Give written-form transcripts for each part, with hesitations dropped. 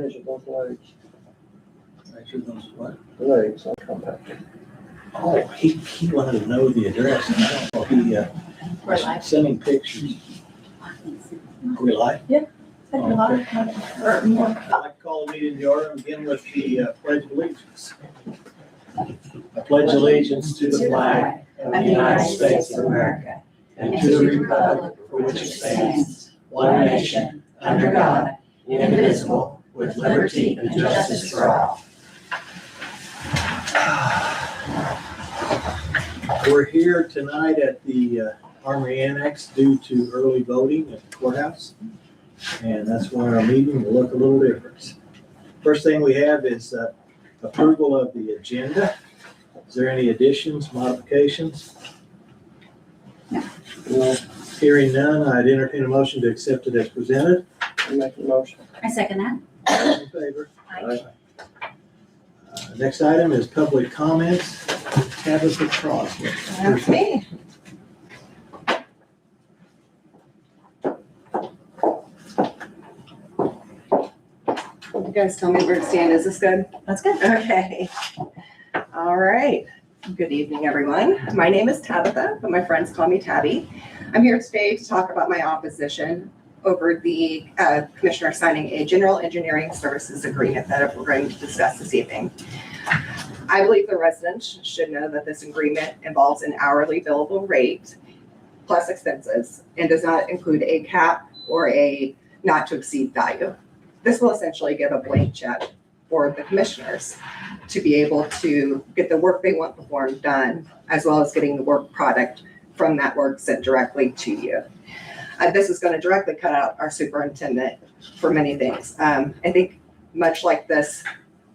measure those legs. Measure those what? The legs on compactor. Oh, he wanted to know the address, and I don't know if he, We're live. sending pictures. Are we live? Or more. I'd like to call the meeting to order and begin with the Pledge of Allegiance. I pledge allegiance to the flag of the United States of America and to the republic for which it stands, one nation, under God, indivisible, with liberty and justice for all. We're here tonight at the Armory Annex due to early voting at the courthouse. And that's why our meeting will look a little different. First thing we have is approval of the agenda. Is there any additions, modifications? No, Hearing none, I'd entertain a motion to accept it as presented. I make a motion. I second that. All in favor? Aye. Next item is public comments. Tabitha Crosby. Okay. You guys tell me where to stand. Is this good? That's good. Okay. All right. Good evening, everyone. My name is Tabitha, but my friends call me Tabby. I'm here today to talk about my opposition over the commissioner signing a general engineering services agreement that we're going to discuss this evening. I believe the residents should know that this agreement involves an hourly billable rate plus expenses and does not include a cap or a not to exceed value. This will essentially give a blank check for the commissioners to be able to get the work they want performed done, as well as getting the work product from that work sent directly to you. This is going to directly cut out our superintendent for many things. I think much like this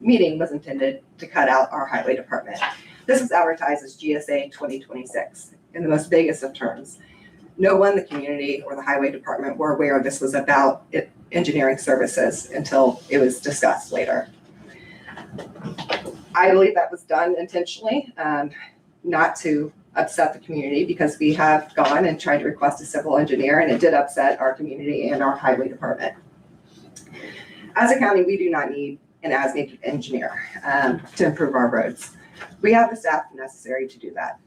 meeting was intended to cut out our highway department. This is advertised as GSA 2026 in the most vaguest of terms. No one in the community or the highway department were aware this was about engineering services until it was discussed later. I believe that was done intentionally, not to upset the community, because we have gone and tried to request a civil engineer, and it did upset our community and our highway department. As a county, we do not need an as-needed engineer to improve our roads. We have the staff necessary to do that.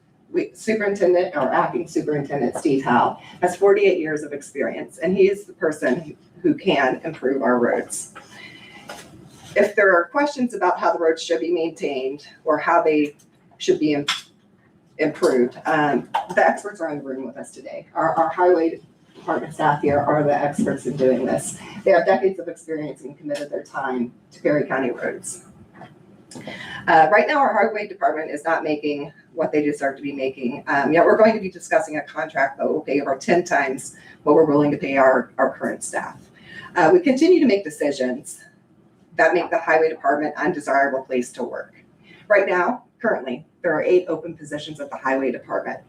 Superintendent or acting superintendent Steve Howe has 48 years of experience, and he is the person who can improve our roads. If there are questions about how the roads should be maintained or how they should be improved, the experts are in the room with us today. Our highway department staff here are the experts in doing this. They have decades of experience and committed their time to Perry County roads. Right now, our highway department is not making what they deserve to be making. Yet we're going to be discussing a contract that will pay over 10 times what we're willing to pay our current staff. We continue to make decisions that make the highway department an undesirable place to work. Right now, currently, there are 8 open positions at the highway department.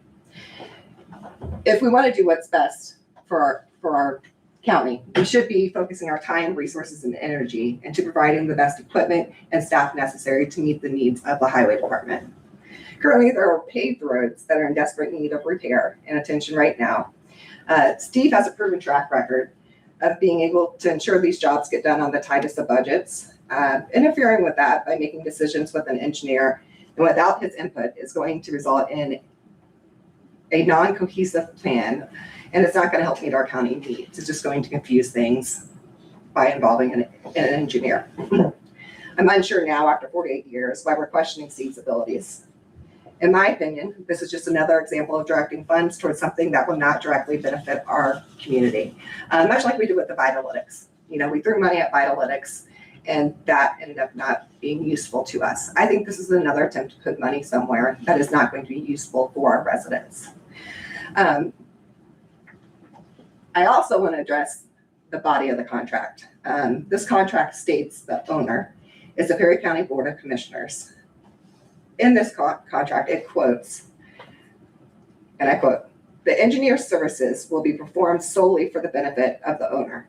If we want to do what's best for our county, we should be focusing our time, resources, and energy into providing the best equipment and staff necessary to meet the needs of the highway department. Currently, there are paved roads that are in desperate need of repair and attention right now. Steve has a proven track record of being able to ensure these jobs get done on the tightest of budgets. Interfering with that by making decisions with an engineer and without his input is going to result in a non-cohesive plan, and it's not going to help meet our county needs. It's just going to confuse things by involving an engineer. I'm unsure now, after 48 years, why we're questioning Steve's abilities. In my opinion, this is just another example of directing funds towards something that will not directly benefit our community. Much like we did with the Vitalytics. We threw money at Vitalytics, and that ended up not being useful to us. I think this is another attempt to put money somewhere that is not going to be useful for our residents. I also want to address the body of the contract. This contract states the owner is the Perry County Board of Commissioners. In this contract, it quotes, and I quote, "The engineer services will be performed solely for the benefit of the owner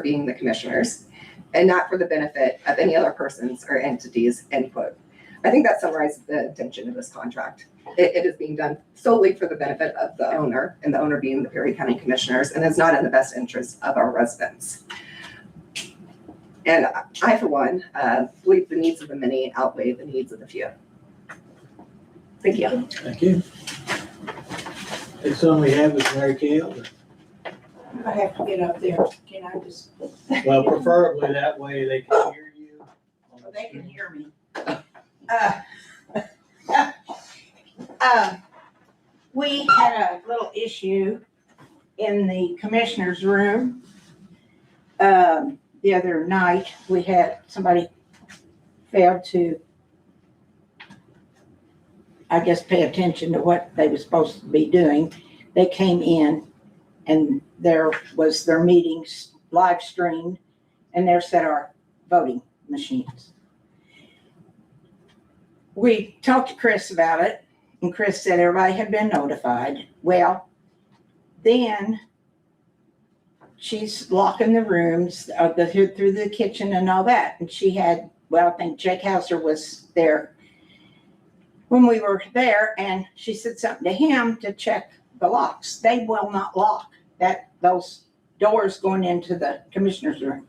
being the commissioners, and not for the benefit of any other persons or entities," end quote. I think that summarizes the intention of this contract. It is being done solely for the benefit of the owner, and the owner being the Perry County Commissioners, and is not in the best interest of our residents. And I, for one, believe the needs of the many outweigh the needs of the few. Thank you. Thank you. Next one we have is Mary Kay Elder. I have to get up there. Can I just? Well, preferably that way they can hear you. on the They can screen. hear me. We had a little issue in the commissioner's room. The other night, we had somebody failed to, I guess, pay attention to what they were supposed to be doing. They came in and there was their meetings live streamed and there sat our voting machines. We talked to Chris about it, and Chris said everybody had been notified. Well, then she's locking the rooms through the kitchen and all that. And she had, well, I think Jake Hauser was there when we were there, and she said something to him to check the locks. They will not lock those doors going into the commissioner's room.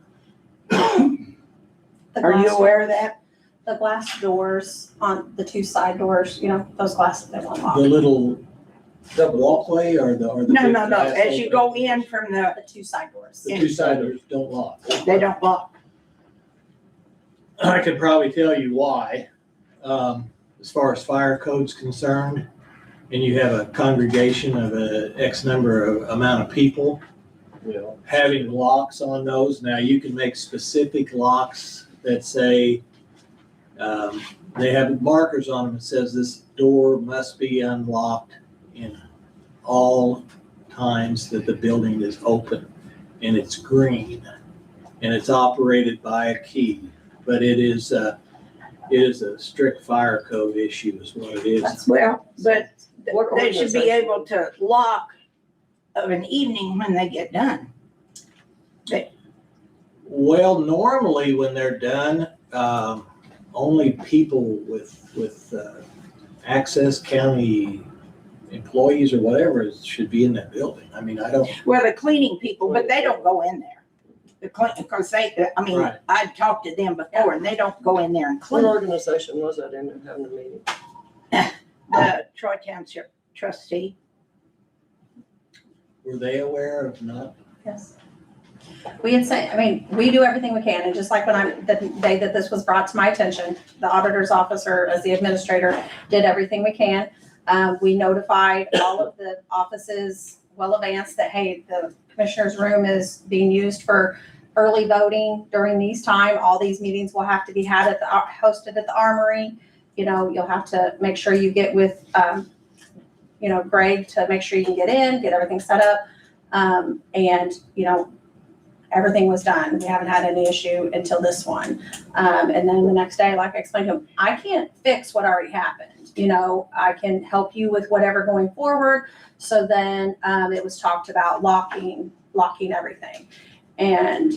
Are you aware of that? The glass doors on the two side doors, those glasses, they won't lock. The little walkway or the No, big no. glass As you go opening? in from the, The two side doors. The two siders don't lock. they don't lock. I could probably tell you why. As far as fire code's concerned, and you have a congregation of a X number of amount of people, Yeah. having locks on those. Now you can make specific locks that say, they have markers on them that says this door must be unlocked in all times that the building is open, and it's green, and it's operated by a key. But it is a strict fire code issue is what it is. Well, but What they should be organization? able to lock of an evening when they get done. Well, normally when they're done, only people with Access County employees or whatever should be in that building. I mean, I don't, Well, the cleaning people, but they don't go in there. Because Right. I've talked to them before and they don't go in there and What clean. organization was that in having a meeting? The Troy Township trustee. were they aware of not? Yes. We had said, we do everything we can, and just like the day that this was brought to my attention, the auditor's officer, as the administrator, did everything we can. We notified all of the offices well advanced that, hey, the commissioner's room is being used for early voting during these time. All these meetings will have to be hosted at the Armory. You'll have to make sure you get with, Greg to make sure you can get in, get everything set up. And everything was done. We haven't had any issue until this one. And then the next day, like I explained to him, I can't fix what already happened. I can help you with whatever going forward. So then it was talked about locking everything. And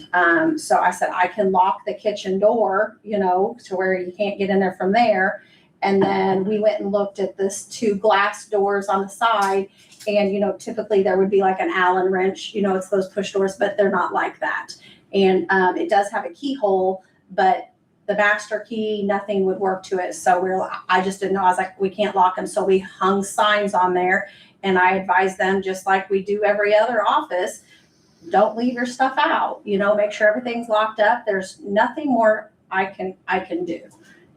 so I said, I can lock the kitchen door, to where you can't get in there from there. And then we went and looked at this 2 glass doors on the side. And, typically there would be like an Allen wrench, it's those push doors, but they're not like that. And it does have a keyhole, but the master key, nothing would work to it. So I just didn't know. I was like, we can't lock them. So we hung signs on there, and I advised them, just like we do every other office, don't leave your stuff out, make sure everything's locked up. There's nothing more I can do.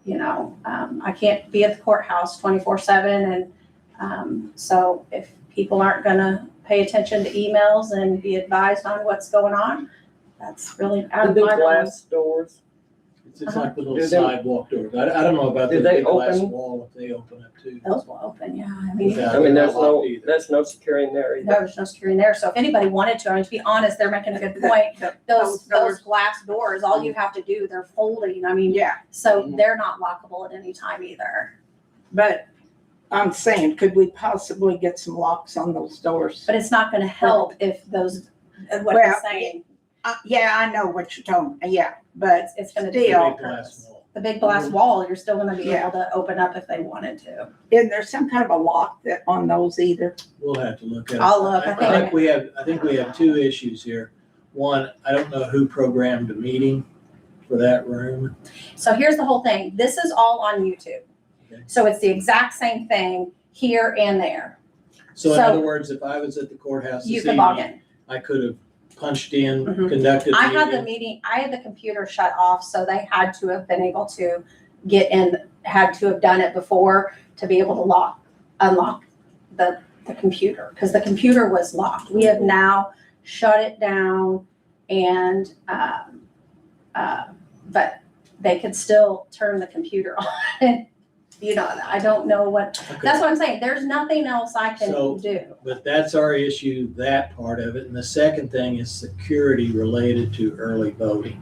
I can't be at the courthouse 24/7. And so if people aren't gonna pay attention to emails and be advised on what's going on, that's really out The of big my realm. glass doors, It's like the little Do they- sidewalk doors. I don't know about Do the they big glass open? wall if they open up too. Those will open, yeah. Without- I mean, they're not locked either. there's no securing there either. There's no security there. So if anybody wanted to be honest, they're making a good point. Those glass doors, all you have to do, they're folding. Yeah, So they're not lockable at any time either. but I'm saying, could we possibly get some locks on those doors? But it's not gonna help if those, what Well, I'm saying, Yeah, I know what you're talking, yeah, but it's gonna The do Still. big glass wall. the big glass wall, you're still gonna be Yeah. able to open up if they wanted to. isn't there some kind of a lock that on those either? We'll have to look at it. I'll look. I think we have 2 issues here. One, I don't know who programmed the meeting. for that room? So here's the whole thing. This is all on YouTube. Okay. So it's the exact same thing here and there. So in So- other words, if I was at the courthouse You this can log evening, in. I could have punched in, Mhm. conducted I had the meeting. meeting, I had the computer shut off, so they had to have been able to get in, had to have done it before to be able to unlock the computer, because the computer was locked. We have now shut it down and, but they could still turn the computer on. You know, I don't know what, Okay. that's what I'm saying. There's nothing else I So- can do. But that's our issue, that part of it. And the second thing is security related to early voting.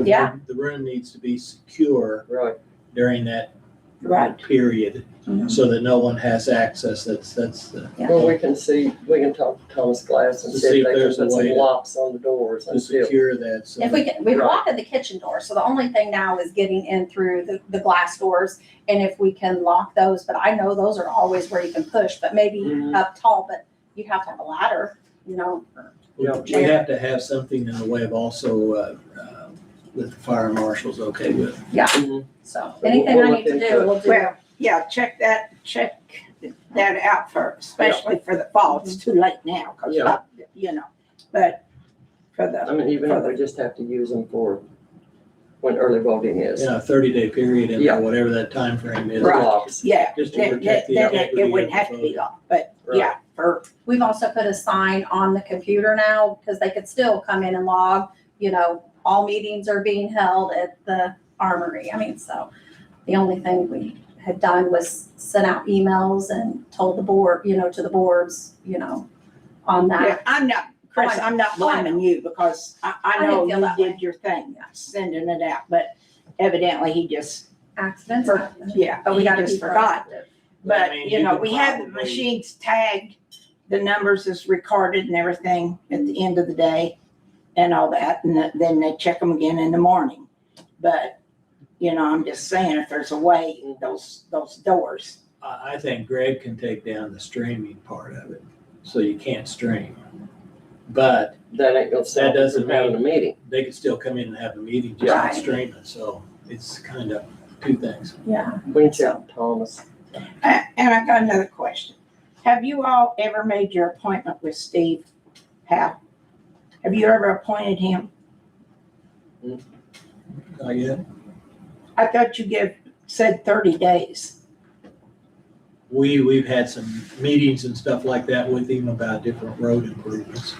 Yeah. The room needs to be secure Right. during that Right. period Mhm. so that no one has access. That's the, Yeah. Well, we can talk to Thomas Glass and To see see if if they there's a can put way some to- locks on the doors to and see if. secure that. So If we can, we Right. lock at the kitchen door, so the only thing now is getting in through the glass doors. And if we can lock those, but I know those are always where you can push, but maybe Mhm. up tall, but you have to have a ladder, you know. Yeah. we have to have something in the way of also, with the fire marshals okay with. Mhm. So we'll anything I look need to into do, it. we'll do. Well, yeah, check that out for, especially for the fall. It's too late now, cause Yeah. you know, but for I the, mean, even if we just have to use them for when early voting is. You know, a 30-day period in Yeah. there, whatever that time frame is. The Right. locks. yeah, Just to then protect the then integrity it wouldn't of the have to be vote. long, but Right. yeah, for, We've also put a sign on the computer now, because they could still come in and log, you know, all meetings are being held at the armory. I mean, so the only thing we had done was sent out emails and told the board, you know, to the boards, you know, on that. yeah, I'm not, Chris, Oh, I know. I'm not Oh, I blaming you because I I didn't know feel you that way. did your thing, sending it out, but evidently he just, Accidents For- happen. yeah, But we he gotta just be forgot. proactive. But I But, mean, you you know, could we have the probably- machines tagged, the numbers is recorded and everything at the end of the day and all that, and then they check them again in the morning. But, you know, I'm just saying, if there's a way, those doors, I think Greg can take down the streaming part of it, so you can't stream. But That ain't gonna stop us doesn't from having a meeting. they could still come in and have a meeting, just not Right. stream it, so it's kind of two things. Yeah. We can tell Thomas. And I got another question. Have you all ever made your appointment with Steve Howe? Have you ever appointed him? Not yet. I thought you said 30 days. We've had some meetings and stuff like that with him about different road improvements.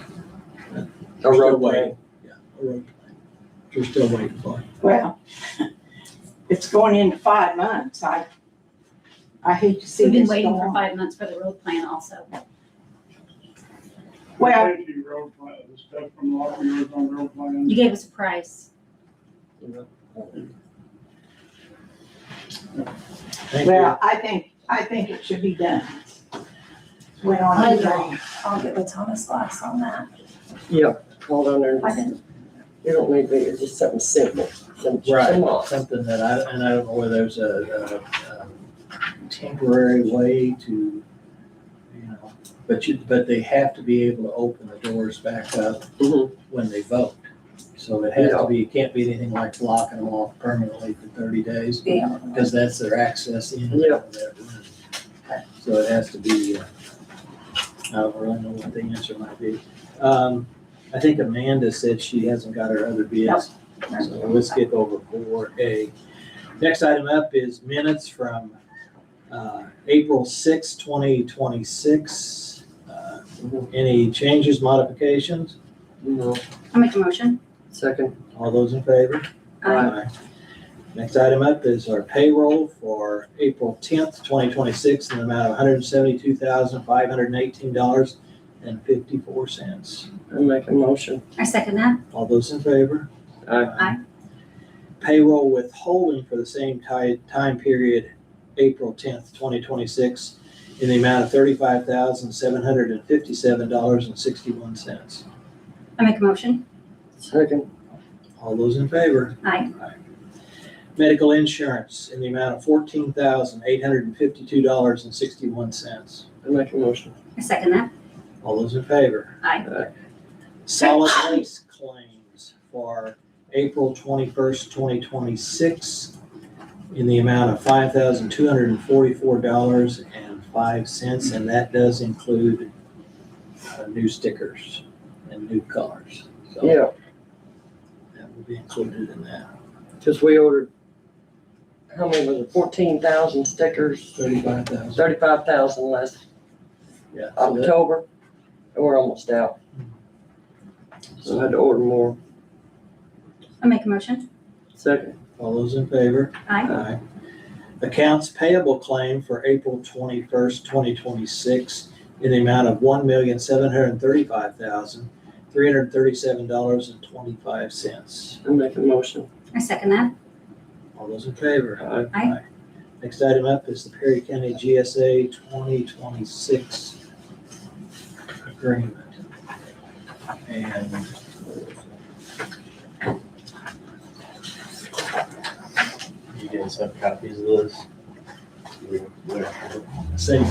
A We're still road waiting. plan. Yeah, a road plan. We're still waiting for it. Well, it's going into 5 months. I hate to see We've been this waiting go for on. 5 months for the road plan also. Well, Safety road plan, the stuff from last year's on road plan. You gave us a price. Thank you. well, I think it should be done. Went on I too know. long. I'll get with Thomas Glass on that. Yeah, hold on there. I can, You don't need to, it's just something simple. Some Right, locks. something that I don't know whether there's a temporary way to, you know, but they have to be able to open the doors back up Mhm. when they vote. So it has Yeah. to be, it can't be anything like blocking them off permanently for 30 days, yeah. because that's their access in. Yeah. that room. So it has to be, I don't really know what the answer might be. I think Amanda said she hasn't got her other bids. So we'll skip over 4A. Next item up is minutes from April 6, 2026. Any changes, modifications? No. I'll make a motion. Second. All those in favor? Aye. Next item up is our payroll for April 10th, 2026, in the amount of $172,518.54. I make a motion. I second that. All those in favor? Aye. Payroll withholding for the same time period, April 10th, 2026, in the amount of $35,757.61. I make a motion. Second. All those in favor? Aye. Medical insurance in the amount of $14,852.61. I make a motion. I second that. All those in favor? Aye. Solid waste claims for April 21st, 2026 in the amount of $5,244.05, and that does include new stickers and new colors. So Yeah, that will be included in that. because we ordered, how many was it, 14,000 stickers, 35,000. 35,000 last Yeah. October, and we're almost out. So I had to order more. I'll make a motion. Second. All those in favor? Aye. Accounts payable claim for April 21st, 2026 in the amount of $1,735,337.25. I make a motion. I second that. All those in favor? Aye. Next item up is the Perry County GSA 2026 agreement. And You guys have copies of this? same,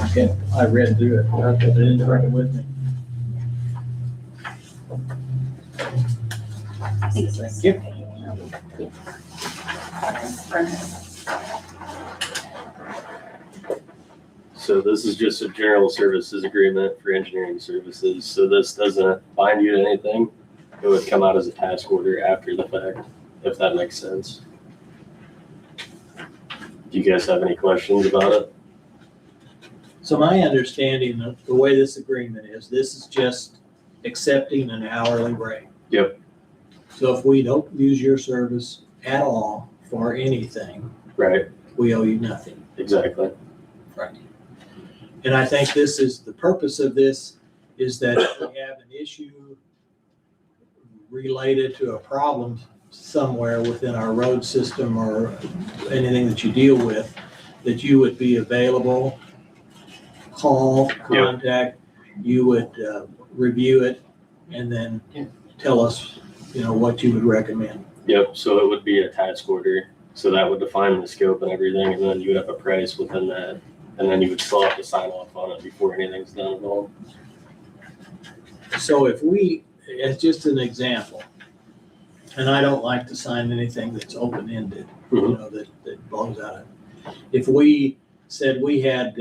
I read through it, I didn't bring it with me. Thank you. So this is just a general services agreement for engineering services. So this doesn't bind you to anything. It would come out as a task order after the fact, if that makes sense. Do you guys have any questions about it? So my understanding of the way this agreement is, this is just accepting an hourly rate. Yep. So if we don't use your service at all for anything, Right, we owe you nothing. exactly. Right. And I think this is, the purpose of this is that if we have an issue related to a problem somewhere within our road system or anything that you deal with, that you would be available, call, contact, you would review it, and then tell us, what you would recommend. Yep, so it would be a task order. So that would define the scope and everything, and then you would have a price within that. And then you would still have to sign off on it before anything's done at all. So if we, as just an example, and I don't like to sign anything that's open-ended, that blows out. If we said we had,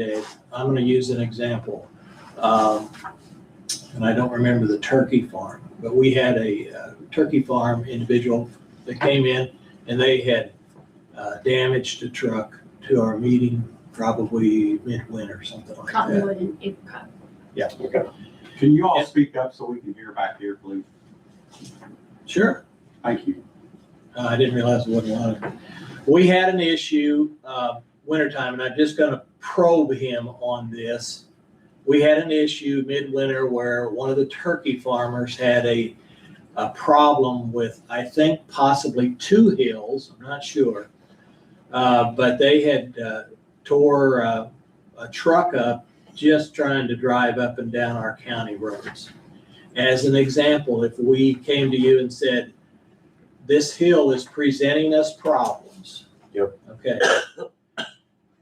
I'm gonna use an example, and I don't remember the turkey farm, but we had a turkey farm individual that came in and they had damaged a truck to our meeting, probably midwinter, something like that. Cottonwood and apricot. Okay. Can you all speak up so we can hear back here, please? Sure. Thank you. I didn't realize it wasn't on. We had an issue, wintertime, and I'm just gonna probe him on this. We had an issue midwinter where one of the turkey farmers had a problem with, I think possibly two hills, I'm not sure. But they had tore a truck up just trying to drive up and down our county roads. As an example, if we came to you and said, this hill is presenting us problems. Yep. Okay.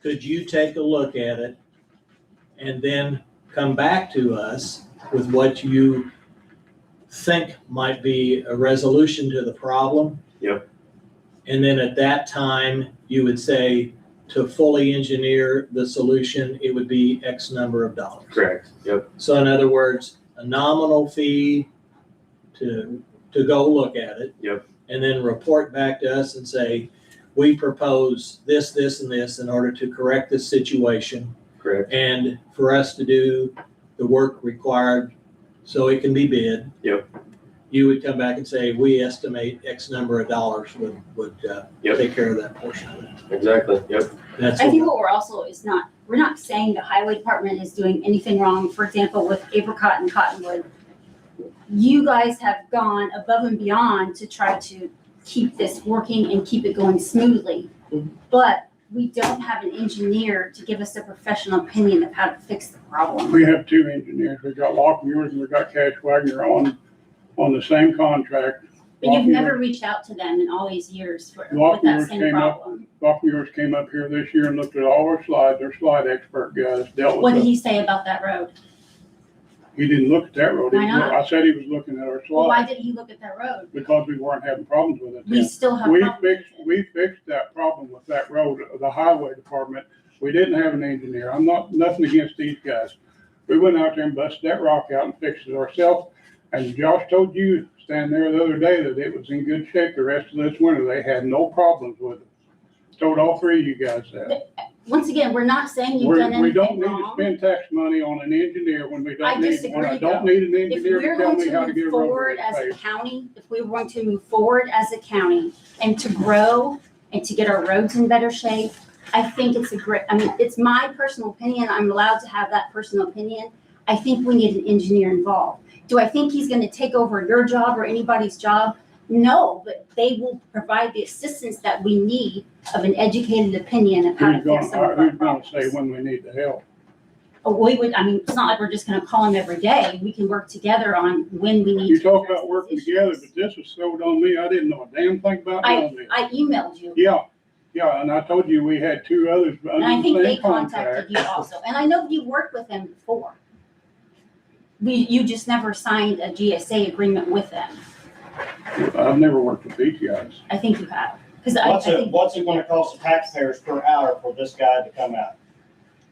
Could you take a look at it and then come back to us with what you think might be a resolution to the problem? Yep. And then at that time, you would say, to fully engineer the solution, it would be X number of dollars. Correct, yep, So in other words, a nominal fee to go look at it. Yep. And then report back to us and say, we propose this, this, and this in order to correct this situation. correct. And for us to do the work required so it can be bid. Yep. You would come back and say, we estimate X number of dollars would Yep. take care of that portion of it. Exactly, yep, That's I think what, what we're also we're not saying the highway department is doing anything wrong. For example, with apricot and cottonwood, you guys have gone above and beyond to try to keep this working and keep it going smoothly. Mhm. But we don't have an engineer to give us a professional opinion of how to fix the problem. We have two engineers. We got Lockmuir and we got Cash Wagner on the same contract. But you've Lockmuir- never reached out to them in all these years with that Lockmuir same came up- problem. Lockmuir's came up here this year and looked at all our slides. Our slide expert guys dealt What with did it. he say about that road? He didn't look at that road. Why not? I said he was looking at our Well, why slide did he look at that road? because we weren't having problems with it We then. still have We problems. fixed that problem with that road, the highway department. We didn't have an engineer. I'm nothing against these guys. We went out there and busted that rock out and fixed it ourselves. And Josh told you, standing there the other day, that it was in good shape the rest of this winter. They had no problems with it. Told all three of you guys that. Once again, we're not saying you've done We don't anything need to wrong. spend tax money on an engineer when we I don't need, disagree, when I don't though. need an If engineer we're to tell going me to how to get a move road forward as a paved. county, if we want to move forward as a county and to grow and to get our roads in better shape, I think it's a great, I mean, it's my personal opinion. I'm allowed to have that personal opinion. I think we need an engineer involved. Do I think he's gonna take over your job or anybody's job? No, but they will provide the assistance that we need of an educated opinion of how to fix some of our Who's gonna say problems. when we need the help? We would, I mean, it's not like we're just gonna call him every day. We can work together on when we need to. You talk address about working these together, issues. but this was sold on me. I didn't know a damn thing about none of this. I emailed you, Yeah, and I told you we had two others and I under think the they same contacted contract. you also, and I know you worked with them before. You just never signed a GSA agreement with them. I've never worked with these guys. I think you have, because I think. What's it gonna cost the taxpayers per hour for this guy to come out?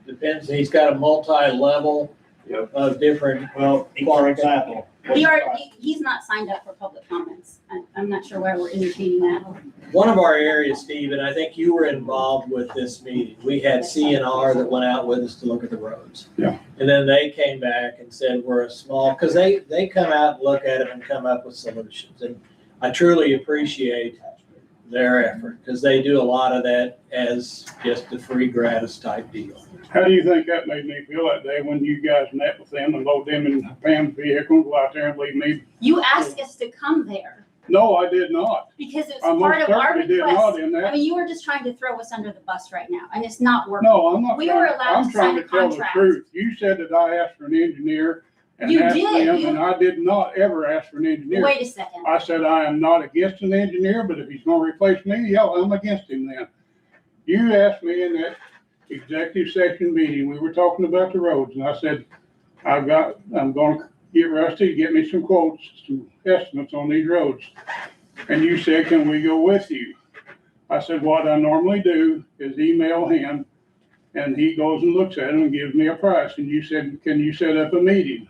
Depends, he's got a multi-level Yep. of different, Well, for example. He's not signed up for public comments. I'm not sure why we're entertaining that. one of our areas, Steve, and I think you were involved with this meeting. We had CNR that went out with us to look at the roads. Yeah. And then they came back and said, we're a small, because they come out and look at it and come up with solutions. And I truly appreciate their effort, because they do a lot of that as just a free gratis type deal. How do you think that made me feel that day when you guys met with them and load them in Pam's vehicle and go out there and leave me? You asked us to come there No, I did not. because it's I part most of our certainly did not request. in I that. mean, you were just trying to throw us under the bus right now, and it's not working. No, I'm not. We were trying- allowed I'm to trying sign a to tell the contract. truth. You said that I asked for an engineer and You asked did, them, you- and I did not ever ask for an engineer. Wait a second. I said, I am not against an engineer, but if he's gonna replace me, yeah, I'm against him then. You asked me in that executive session meeting, we were talking about the roads, and I said, I'm gonna get Rusty, get me some quotes, some estimates on these roads. And you said, can we go with you? I said, what I normally do is email him, and he goes and looks at them and gives me a price. And you said, can you set up a meeting?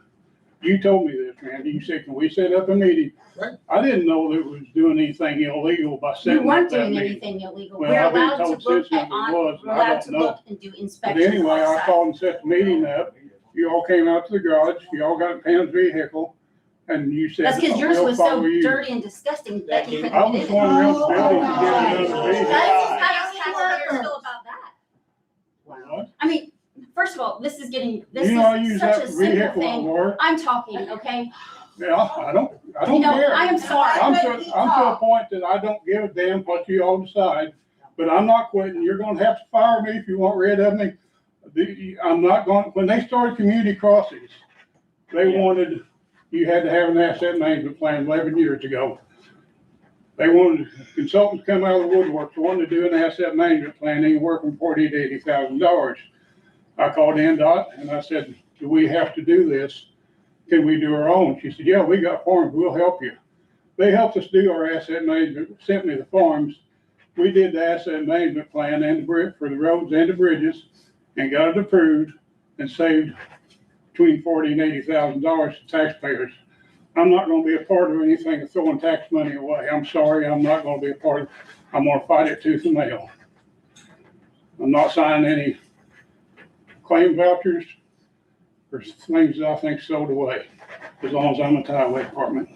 You told me this, Randy. You said, can we set up a meeting? Right. I didn't know that it was doing anything illegal by You setting up weren't that doing meeting. anything illegal. Well, We're I've been allowed to told look since at it on, was, we're I allowed don't to know. look and do But inspections anyway, I outside. called and set the meeting up. You all came out to the garage. You all got Pam's vehicle, and you said, That's because yours "We'll was so follow you." dirty and disgusting that you couldn't I get was in. one real building to get another vehicle. How does taxpayers feel about that? What? I mean, first of all, this is You know, I use such a that simple vehicle at thing. work. I'm talking, okay? Yeah, I don't You know, care. I am sorry. I'm to a point that I don't give a damn what you all decide, but I'm not quitting. You're gonna have to fire me if you want rid of me. I'm not going, when they started community crossings, they wanted, you had to have an asset management plan 11 years ago. They wanted consultants to come out of the woodwork, wanted to do an asset management plan, they were working $40,000 to $80,000. I called NDOT and I said, do we have to do this? Can we do our own? She said, yeah, we got farms, we'll help you. They helped us do our asset management, sent me the farms. We did the asset management plan and for the roads and the bridges and got it approved and saved between $40,000 and $80,000 to taxpayers. I'm not gonna be a part of anything of throwing tax money away. I'm sorry, I'm not gonna be a part of, I'm gonna fight it tooth and nail. I'm not signing any claim vouchers for things that I think sold away, as long as I'm at the highway department.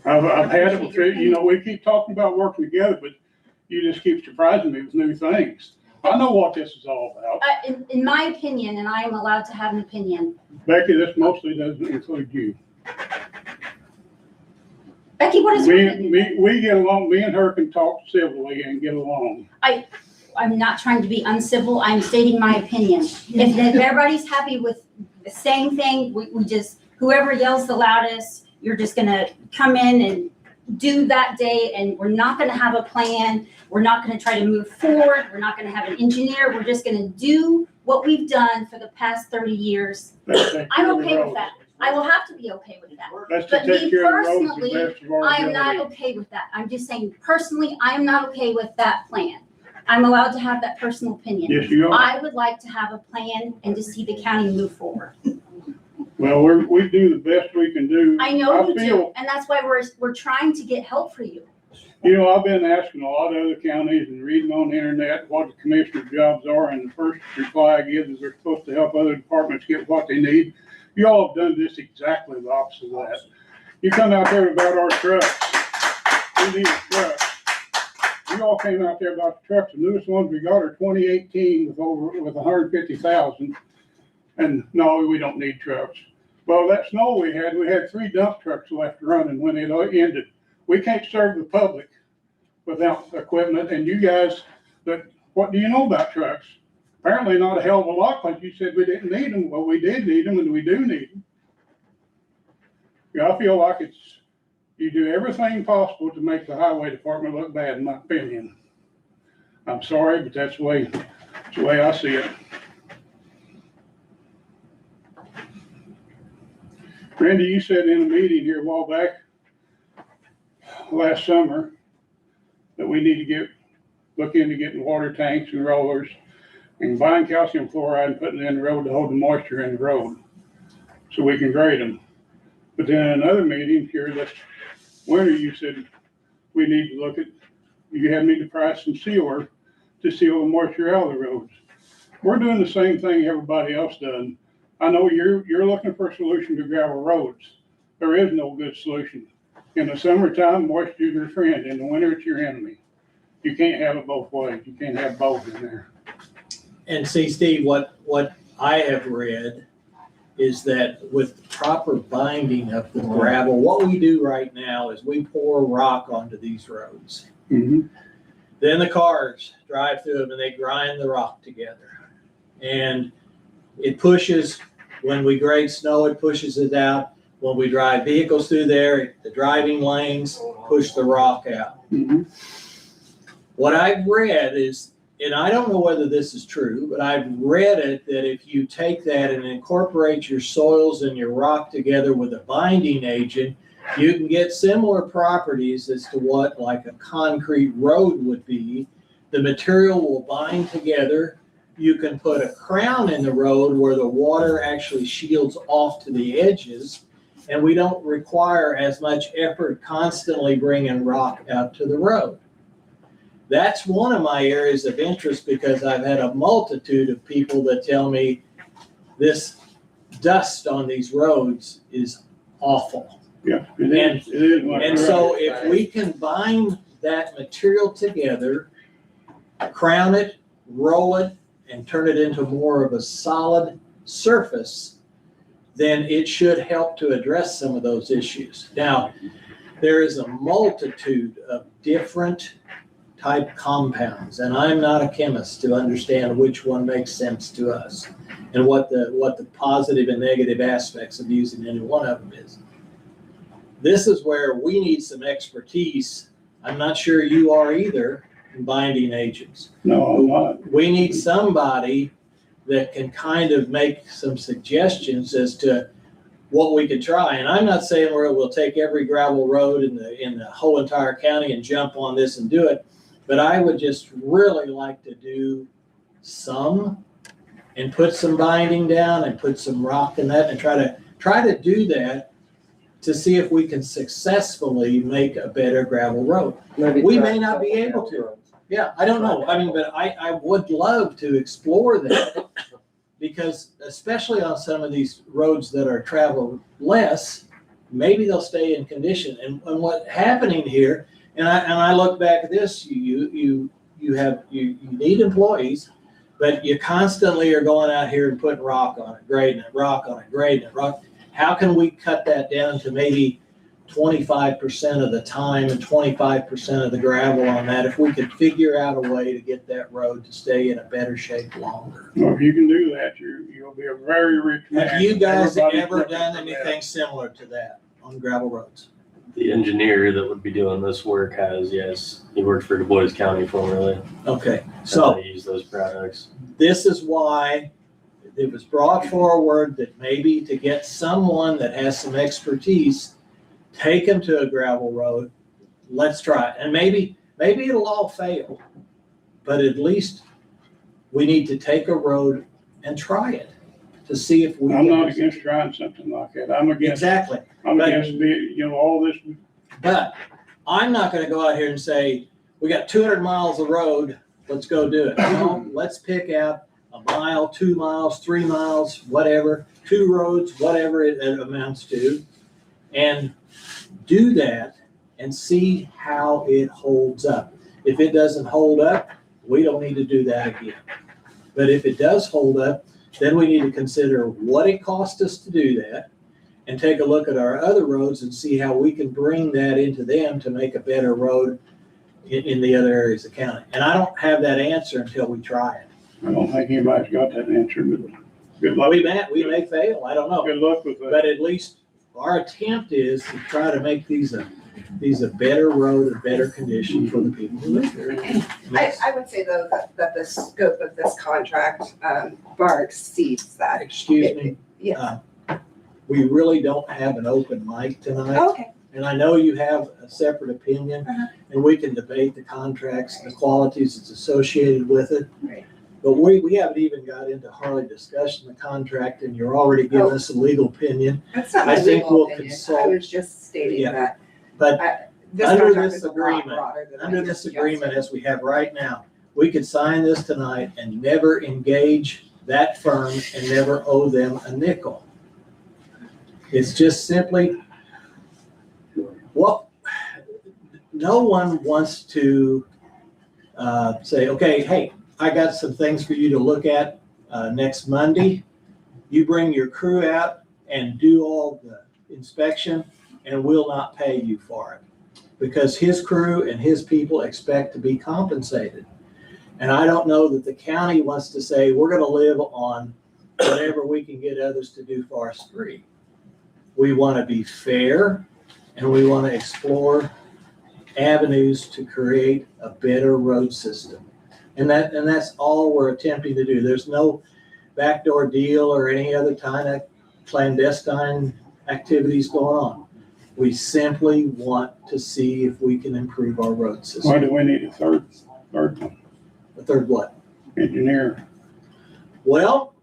I've had it with, you know, we keep talking about working together, but you just keep surprising me with new things. I know what this is all about. In my opinion, and I am allowed to have an opinion, Becky, this mostly doesn't include you. Becky, what is your opinion? We get along, me and her can talk civilly and get along. I'm not trying to be uncivil, I'm stating my opinion. If everybody's happy with the same thing, we just, whoever yells the loudest, you're just gonna come in and do that day, and we're not gonna have a plan, we're not gonna try to move forward, we're not gonna have an engineer, we're just gonna do what we've done for the past 30 years, Let's take I'm care of the okay with roads. that. I will have to be okay with that. Let's But just me take care of the roads personally, the best of our I am not ability. okay with that. I'm just saying, personally, I am not okay with that plan. I'm allowed to have that personal opinion. Yes, you are. I would like to have a plan and to see the county move forward. Well, we do the best we can do. I know you feel- do, and that's why we're trying to get help for you. You know, I've been asking a lot of other counties and reading on the internet what the commissioner's jobs are, and the first reply I give is they're supposed to help other departments get what they need. You all have done just exactly the opposite of that. You come out there about our trucks. We need trucks. You all came out there about the trucks. The newest ones we got are 2018 with 150,000. And no, we don't need trucks. Well, that snow we had 3 dump trucks left running when it ended. We can't serve the public without equipment, and you guys, what do you know about trucks? Apparently not a hell of a lot, because you said we didn't need them. Well, we did need them, and we do need them. Yeah, I feel like you do everything possible to make the highway department look bad, in my opinion. I'm sorry, but that's the way I see it. Randy, you said in a meeting here a while back, last summer, that we need to look into getting water tanks and rollers and buying calcium chloride and putting it in the road to hold the moisture in the road so we can grade them. But then in another meeting here this winter, you said we need to look at, you had me to price some sealer to seal the moisture out of the roads. We're doing the same thing everybody else does. I know you're looking for a solution to gravel roads. There is no good solution. In the summertime, moisture is your friend. In the winter, it's your enemy. You can't have it both ways. You can't have both in there. And see, Steve, what I have read is that with proper binding of the gravel, what we do right now is we pour rock onto these roads. Mm-hmm. Then the cars drive through them and they grind the rock together. And it pushes, when we grade snow, it pushes it out. When we drive vehicles through there, the driving lanes push the rock out. Mm-hmm. What I've read is, and I don't know whether this is true, but I've read it that if you take that and incorporate your soils and your rock together with a binding agent, you can get similar properties as to what like a concrete road would be. The material will bind together. You can put a crown in the road where the water actually shields off to the edges, and we don't require as much effort constantly bringing rock out to the road. That's one of my areas of interest because I've had a multitude of people that tell me this dust on these roads is awful. Yeah, it is. And so if we can bind that material together, crown it, roll it, and turn it into more of a solid surface, then it should help to address some of those issues. Now, there is a multitude of different type compounds, and I'm not a chemist to understand which one makes sense to us and what the positive and negative aspects of using any one of them is. This is where we need some expertise. I'm not sure you are either in binding agents. No, I'm not. We need somebody that can kind of make some suggestions as to what we could try. And I'm not saying we'll take every gravel road in the whole entire county and jump on this and do it, but I would just really like to do some and put some binding down and put some rock in that and try to do that to see if we can successfully make a better gravel road. We may not be able to. Yeah, I don't know. I mean, but I would love to explore that because especially on some of these roads that are traveled less, maybe they'll stay in condition. And what's happening here, and I look back at this, you need employees, but you constantly are going out here and putting rock on it, grading it, rock on it, grading it, rock. How can we cut that down to maybe 25% of the time and 25% of the gravel on that if we could figure out a way to get that road to stay in a better shape longer? Well, if you can do that, you'll be a very rich man. Have you guys Everybody's ever looking done for that. anything similar to that on gravel roads? The engineer that would be doing this work has, yes, he worked for Du Bois County formerly. Okay, So so they use those products. this is why it was brought forward that maybe to get someone that has some expertise, take them to a gravel road. Let's try it. And maybe it'll all fail, but at least we need to take a road and try it to see if we. I'm can- not against trying something like that. I'm against, Exactly. I'm but- against all this. But I'm not gonna go out here and say, we got 200 miles of road, let's go do it. No, let's pick out a mile, 2 miles, 3 miles, whatever, 2 roads, whatever it amounts to, and do that and see how it holds up. If it doesn't hold up, we don't need to do that again. But if it does hold up, then we need to consider what it cost us to do that and take a look at our other roads and see how we can bring that into them to make a better road in the other areas of the county. And I don't have that answer until we try it. I don't think anybody's got that answer, but good luck. We may fail, I don't know. Good luck with that. But at least our attempt is to try to make these a better road, a better condition for the people who live there. I would say though that the scope of this contract far exceeds that. Excuse me, Yeah. we really don't have an open mic tonight. Okay. And I know you have a separate opinion, and we can debate the contracts, the qualities that's associated with it. Right. But we haven't even got into hardly discussing the contract, and you're already giving us a legal opinion. That's not my I think legal we'll opinion. I consult- was just stating Yeah. that. But This under contract this is a lot agreement- broader than I under just this suggested. agreement as we have right now, we could sign this tonight and never engage that firm and never owe them a nickel. It's just simply, well, no one wants to say, okay, hey, I got some things for you to look at next Monday. You bring your crew out and do all the inspection, and we'll not pay you for it. Because his crew and his people expect to be compensated. And I don't know that the county wants to say, we're gonna live on whatever we can get others to do for us free. We wanna be fair, and we wanna explore avenues to create a better road system. And that's all we're attempting to do. There's no backdoor deal or any other kind of clandestine activities going on. We simply want to see if we can improve our road Why system. do we need a third one? The third what? Engineer? Well,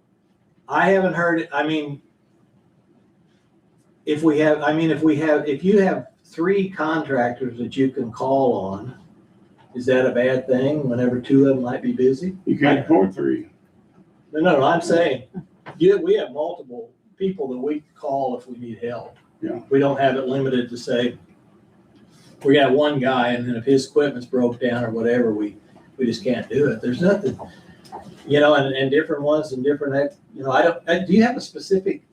I haven't heard it. I mean, if you have 3 contractors that you can call on, is that a bad thing whenever 2 of them might be busy? You can't afford 3. No, I'm saying, we have multiple people that we call if we need help. Yeah. We don't have it limited to say, we got one guy, and then if his equipment's broke down or whatever, we just can't do it. There's nothing, and different ones and different, do you have a specific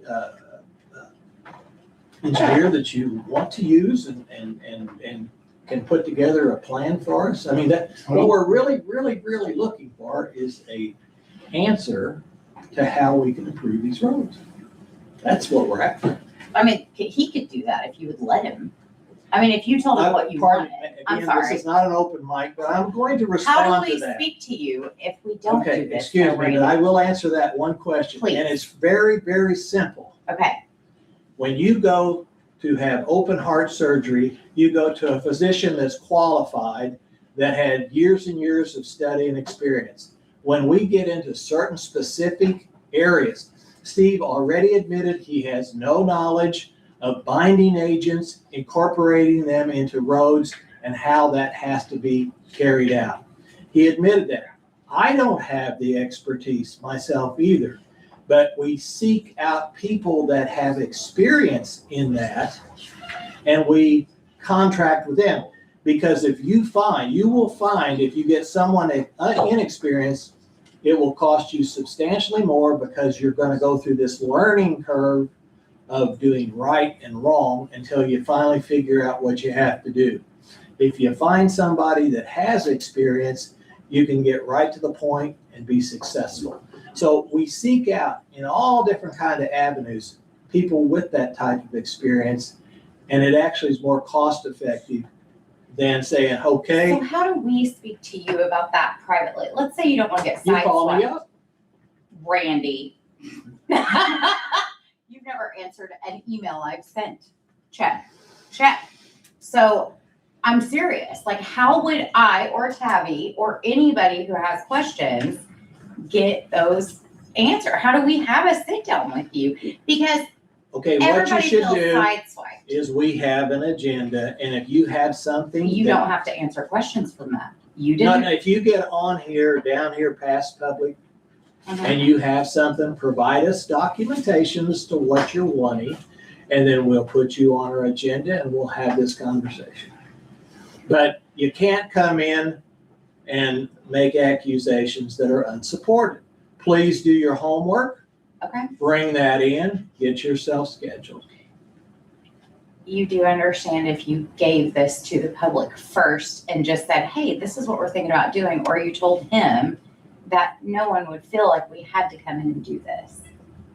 engineer that you want to use and can put together a plan for us? I mean, what we're really, really, really looking for is a answer to how we can improve these roads. That's what we're after. I mean, he could do that if you would let him. I mean, if you told him what you Pardon, wanted. I'm again, this sorry. is not an open mic, but I'm going to How respond do to we that. speak to you if we don't Okay, do this? excuse So me, we're- but I will answer that one question, Please. and it's very, very simple. Okay, When you go to have open heart surgery, you go to a physician that's qualified, that had years and years of study and experience. When we get into certain specific areas, Steve already admitted he has no knowledge of binding agents, incorporating them into roads, and how that has to be carried out. He admitted that. I don't have the expertise myself either, but we seek out people that have experience in that, and we contract with them. Because you will find if you get someone inexperienced, it will cost you substantially more because you're going to go through this learning curve of doing right and wrong until you finally figure out what you have to do. If you find somebody that has experience, you can get right to the point and be successful. So we seek out in all different kind of avenues, people with that type of experience, And it actually is more cost effective than saying, okay, So how do we speak to you about that privately? Let's say you don't want to get you call me sideswiped. up. Randy. You've never answered an email I've sent. Check. So I'm serious. Like, how would I or Tabby or anybody who has questions get those answered? How do we have a sit down with you? Because Okay, what you everybody should feels do sideswiped. is we have an agenda, and if you have something. You that- don't have to answer questions from that. You No, didn't. no, if you get on here, down here past public, Mhm. and you have something, provide us documentation as to what you're wanting, and then we'll put you on our agenda and we'll have this conversation. But you can't come in and make accusations that are unsupported. Please do your homework, Okay. bring that in, get yourself scheduled. You do understand if you gave this to the public first and just said, hey, this is what we're thinking about doing, or you told him, that no one would feel like we had to come in and do this.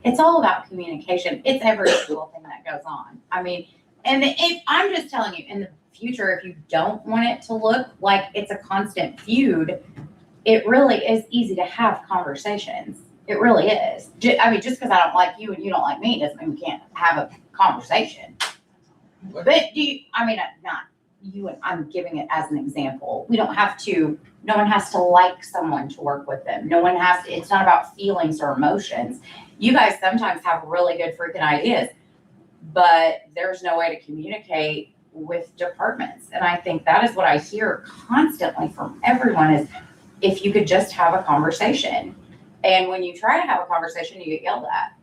It's all about communication. It's every single thing that goes on. I mean, and if I'm just telling you, in the future, if you don't want it to look like it's a constant feud, it really is easy to have conversations. It really is. I mean, just because I don't like you and you don't like me doesn't mean we can't have a conversation. But not you, and I'm giving it as an example. We don't have to, no one has to like someone to work with them. No one has to, it's not about feelings or emotions. You guys sometimes have really good freaking ideas, but there's no way to communicate with departments. And I think that is what I hear constantly from everyone is if you could just have a conversation. And when you try to have a conversation, you get yelled at.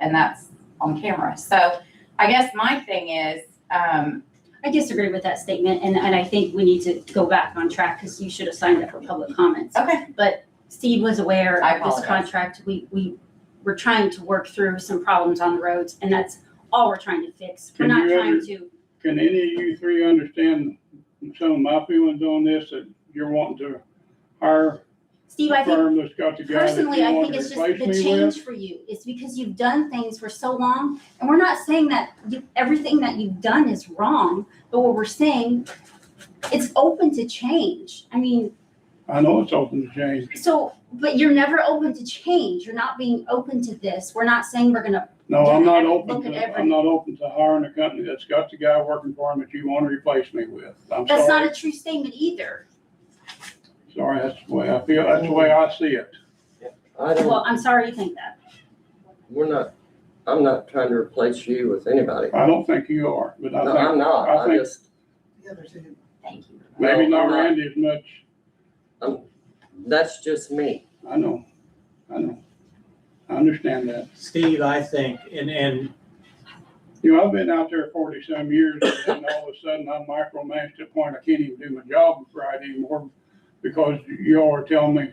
And that's on camera. So I guess my thing is, I disagree with that statement, and I think we need to go back on track, because you should have signed up for public comments. okay, But Steve was aware I of this apologize. contract. We were trying to work through some problems on the roads, and that's all we're trying to fix. We're Can not you trying to, Can any of you three understand some of my feelings on this, that you're wanting to hire Steve, a I think firm that's got the guy that personally, you I want think to it's just replace the me change with? for you. It's because you've done things for so long, and we're not saying that everything that you've done is wrong, but what we're saying, it's open to change. I mean, I know it's open to change. so, but you're never open to change. You're not being open to this. We're not saying we're gonna, No, Yeah, I'm not look open at to, I'm not open to hiring a company that's got the guy working for him that you want to replace me with. I'm that's not sorry, a true statement either. sorry, that's the way I feel, that's the way I see it. I don't, Well, I'm sorry you think that. I'm not trying to replace you with anybody. I don't think you are, but I No, think, I'm not. I I think- just, thank you. maybe No, not I'm not. Randy as much. that's just me. I know. I understand that. Steve, I think, and You know, I've been out there 40-some years, and then all of a sudden I'm micromanaged to the point I can't even do my job right anymore because you all are telling me,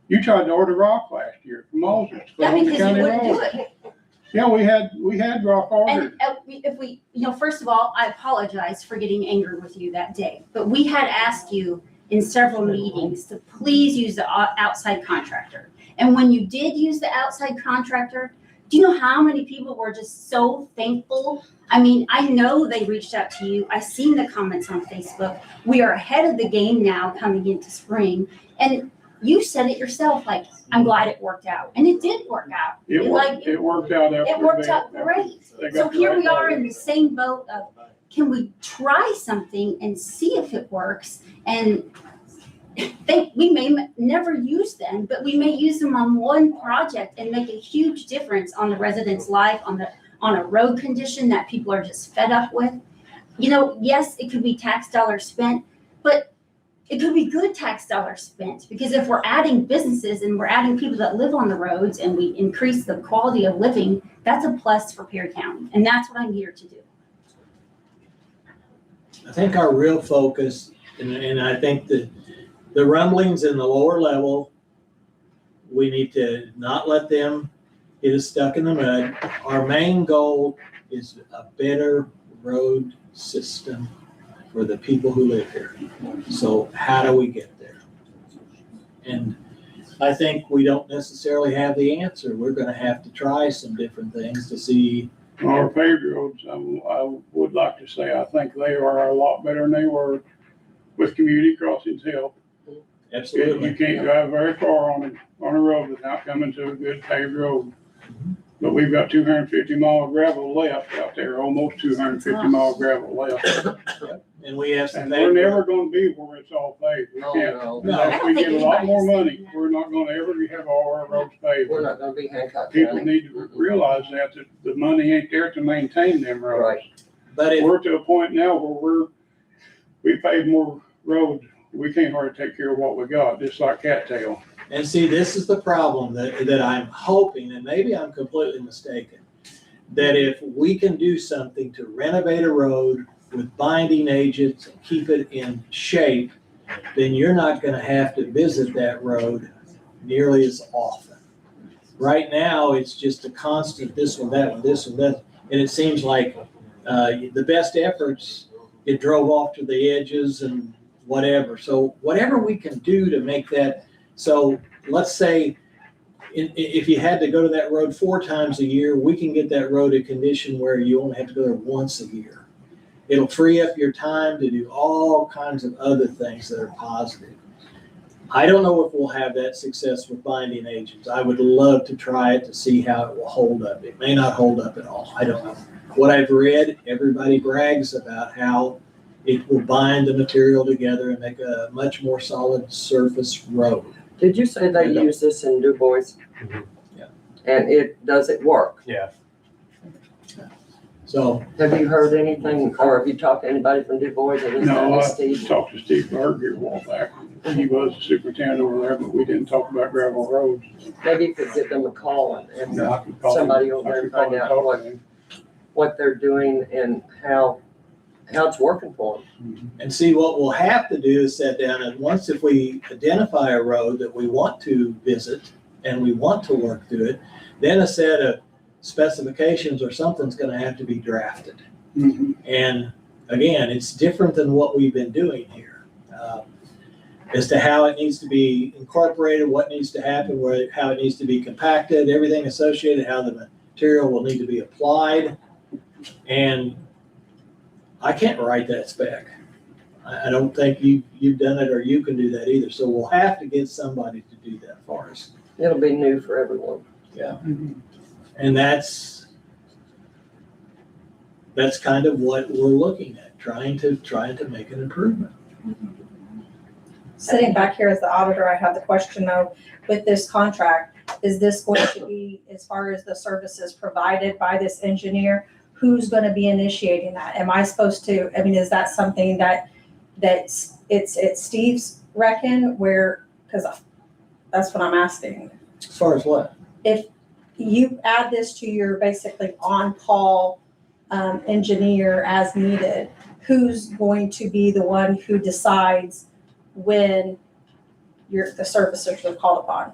you tried to order rock last year from Moses. to put Yeah, on the because you county wouldn't do road. it. Yeah, we had rock ordered. And if we, first of all, I apologize for getting angry with you that day, but we had asked you in several meetings to please use the outside contractor. And when you did use the outside contractor, do you know how many people were just so thankful? I mean, I know they reached out to you. I've seen the comments on Facebook. We are ahead of the game now coming into spring. And you said it yourself, like, I'm glad it worked out. And it did work out. It worked out after. It worked they- out great. they got So the here right we are guy. in the same boat of, can we try something and see if it works? And we may never use them, but we may use them on one project and make a huge difference on the resident's life, on a road condition that people are just fed up with. Yes, it could be tax dollars spent, but it could be good tax dollars spent, because if we're adding businesses and we're adding people that live on the roads and we increase the quality of living, that's a plus for Perry County. And that's what I'm here to do. I think our real focus, and I think that the rumblings in the lower level, we need to not let them get us stuck in the mud. Our main goal is a better road system for the people who live here. So how do we get there? And I think we don't necessarily have the answer. We're gonna have to try some different things to see Our paved roads, I would like to say, I think they are a lot better than they were with community crossings help. You Absolutely. can't drive very far on a road without coming to a good paved road. But we've got 250 mile gravel left out there, almost 250 mile gravel left. And we have some. And we're never gonna be where it's all paved. We Oh, can't, no, unless we get a lot more money, we're not gonna ever have all our roads paved. we're not gonna be Hancock People County. need to realize that the money ain't there to maintain them roads. Right. But if, We're to a point now where we pave more roads, we can't hardly take care of what we got, just like Cattail. and see, this is the problem that I'm hoping, and maybe I'm completely mistaken, that if we can do something to renovate a road with binding agents and keep it in shape, then you're not gonna have to visit that road nearly as often. Right now, it's just a constant this one, that one, this one, that, and it seems like the best efforts, it drove off to the edges and whatever. So whatever we can do to make that, so let's say if you had to go to that road 4 times a year, we can get that road in condition where you only have to go there once a year. It'll free up your time to do all kinds of other things that are positive. I don't know if we'll have that success with binding agents. I would love to try it to see how it will hold up. It may not hold up at all. I don't know. What I've read, everybody brags about how it will bind the material together and make a much more solid surface road. Did you say they use this in Du Bois? Yeah. And does it work? Yeah. So, Have you heard anything, or have you talked to anybody from Du Bois? No, I Steve? talked to Steve Berg here a while back. He was the superintendent over there, but we didn't talk about gravel roads. Maybe you could give them a call and I could call him. somebody over I there could and call find and out talk to him. what they're doing and how it's working for them. and see, what we'll have to do is sit down and once if we identify a road that we want to visit and we want to work through it, then a set of specifications or something's gonna have to be drafted. Mhm. And again, it's different than what we've been doing here. As to how it needs to be incorporated, what needs to happen, how it needs to be compacted, everything associated, how the material will need to be applied. And I can't write that spec. I don't think you've done it or you can do that either. So we'll have to get somebody to do that for us. It'll be new for everyone. And that's kind of what we're looking at, trying to make an improvement. Sitting back here as the auditor, I have the question though, with this contract, is this going to be, as far as the services provided by this engineer, who's gonna be initiating that? Am I supposed to, I mean, is that something that's Steve's reckon where, because that's what I'm asking. As far as what? If you add this to your basically on-call engineer as needed, who's going to be the one who decides when the services are called upon?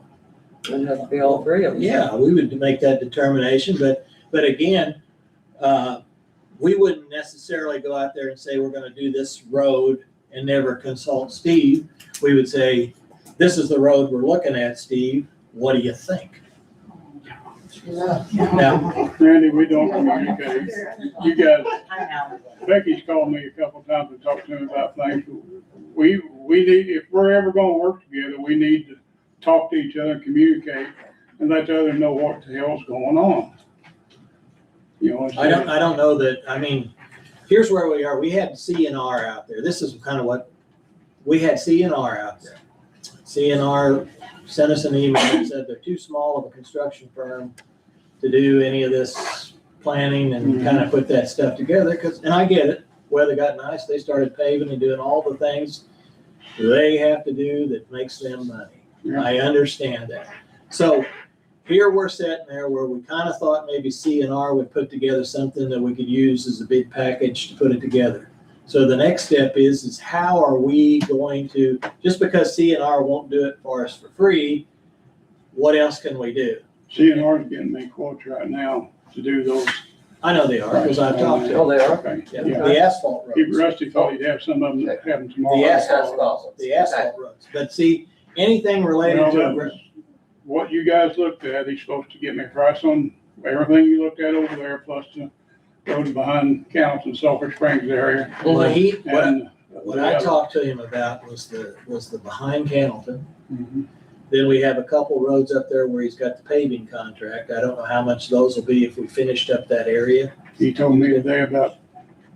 It has to be all 3 of them. Yeah, we would make that determination, but again, we wouldn't necessarily go out there and say, we're gonna do this road and never consult Steve. We would say, this is the road we're looking at, Steve, what do you think? Now, Randy, we don't communicate. You guys, I know. Becky's called me a couple times and talked to me about things. We need, if we're ever gonna work together, we need to talk to each other and communicate and let the other know what the hell's going on. You know, I don't know that, I mean, here's where we are. We had CNR out there. This is kind of what, we had CNR out there. CNR sent us an email and said they're too small of a construction firm to do any of this planning and kind of put that stuff together. And I get it, weather got nice, they started paving and doing all the things they have to do that makes them money. Yeah. I understand that. So here we're sitting there where we kind of thought maybe CNR would put together something that we could use as a big package to put it together. So the next step is how are we going to, just because CNR won't do it for us for free, what else can we do? CNR's getting me quotes right now to do those. I know they are, because I've talked to them. Oh, they are? Okay. Yeah, Yeah. the asphalt roads. Rusty thought he'd have some of them, have them tomorrow. The asphalt roads. But see, anything related Well, to, that was what you guys looked at, he's supposed to get me a price on everything you looked at over there, plus the road behind Counts Sulphur Springs area. Well, And what I talked to him about was the behind Cannleton. Mhm. Then we have a couple roads up there where he's got the paving contract. I don't know how much those will be if we finished up that area. He told me today about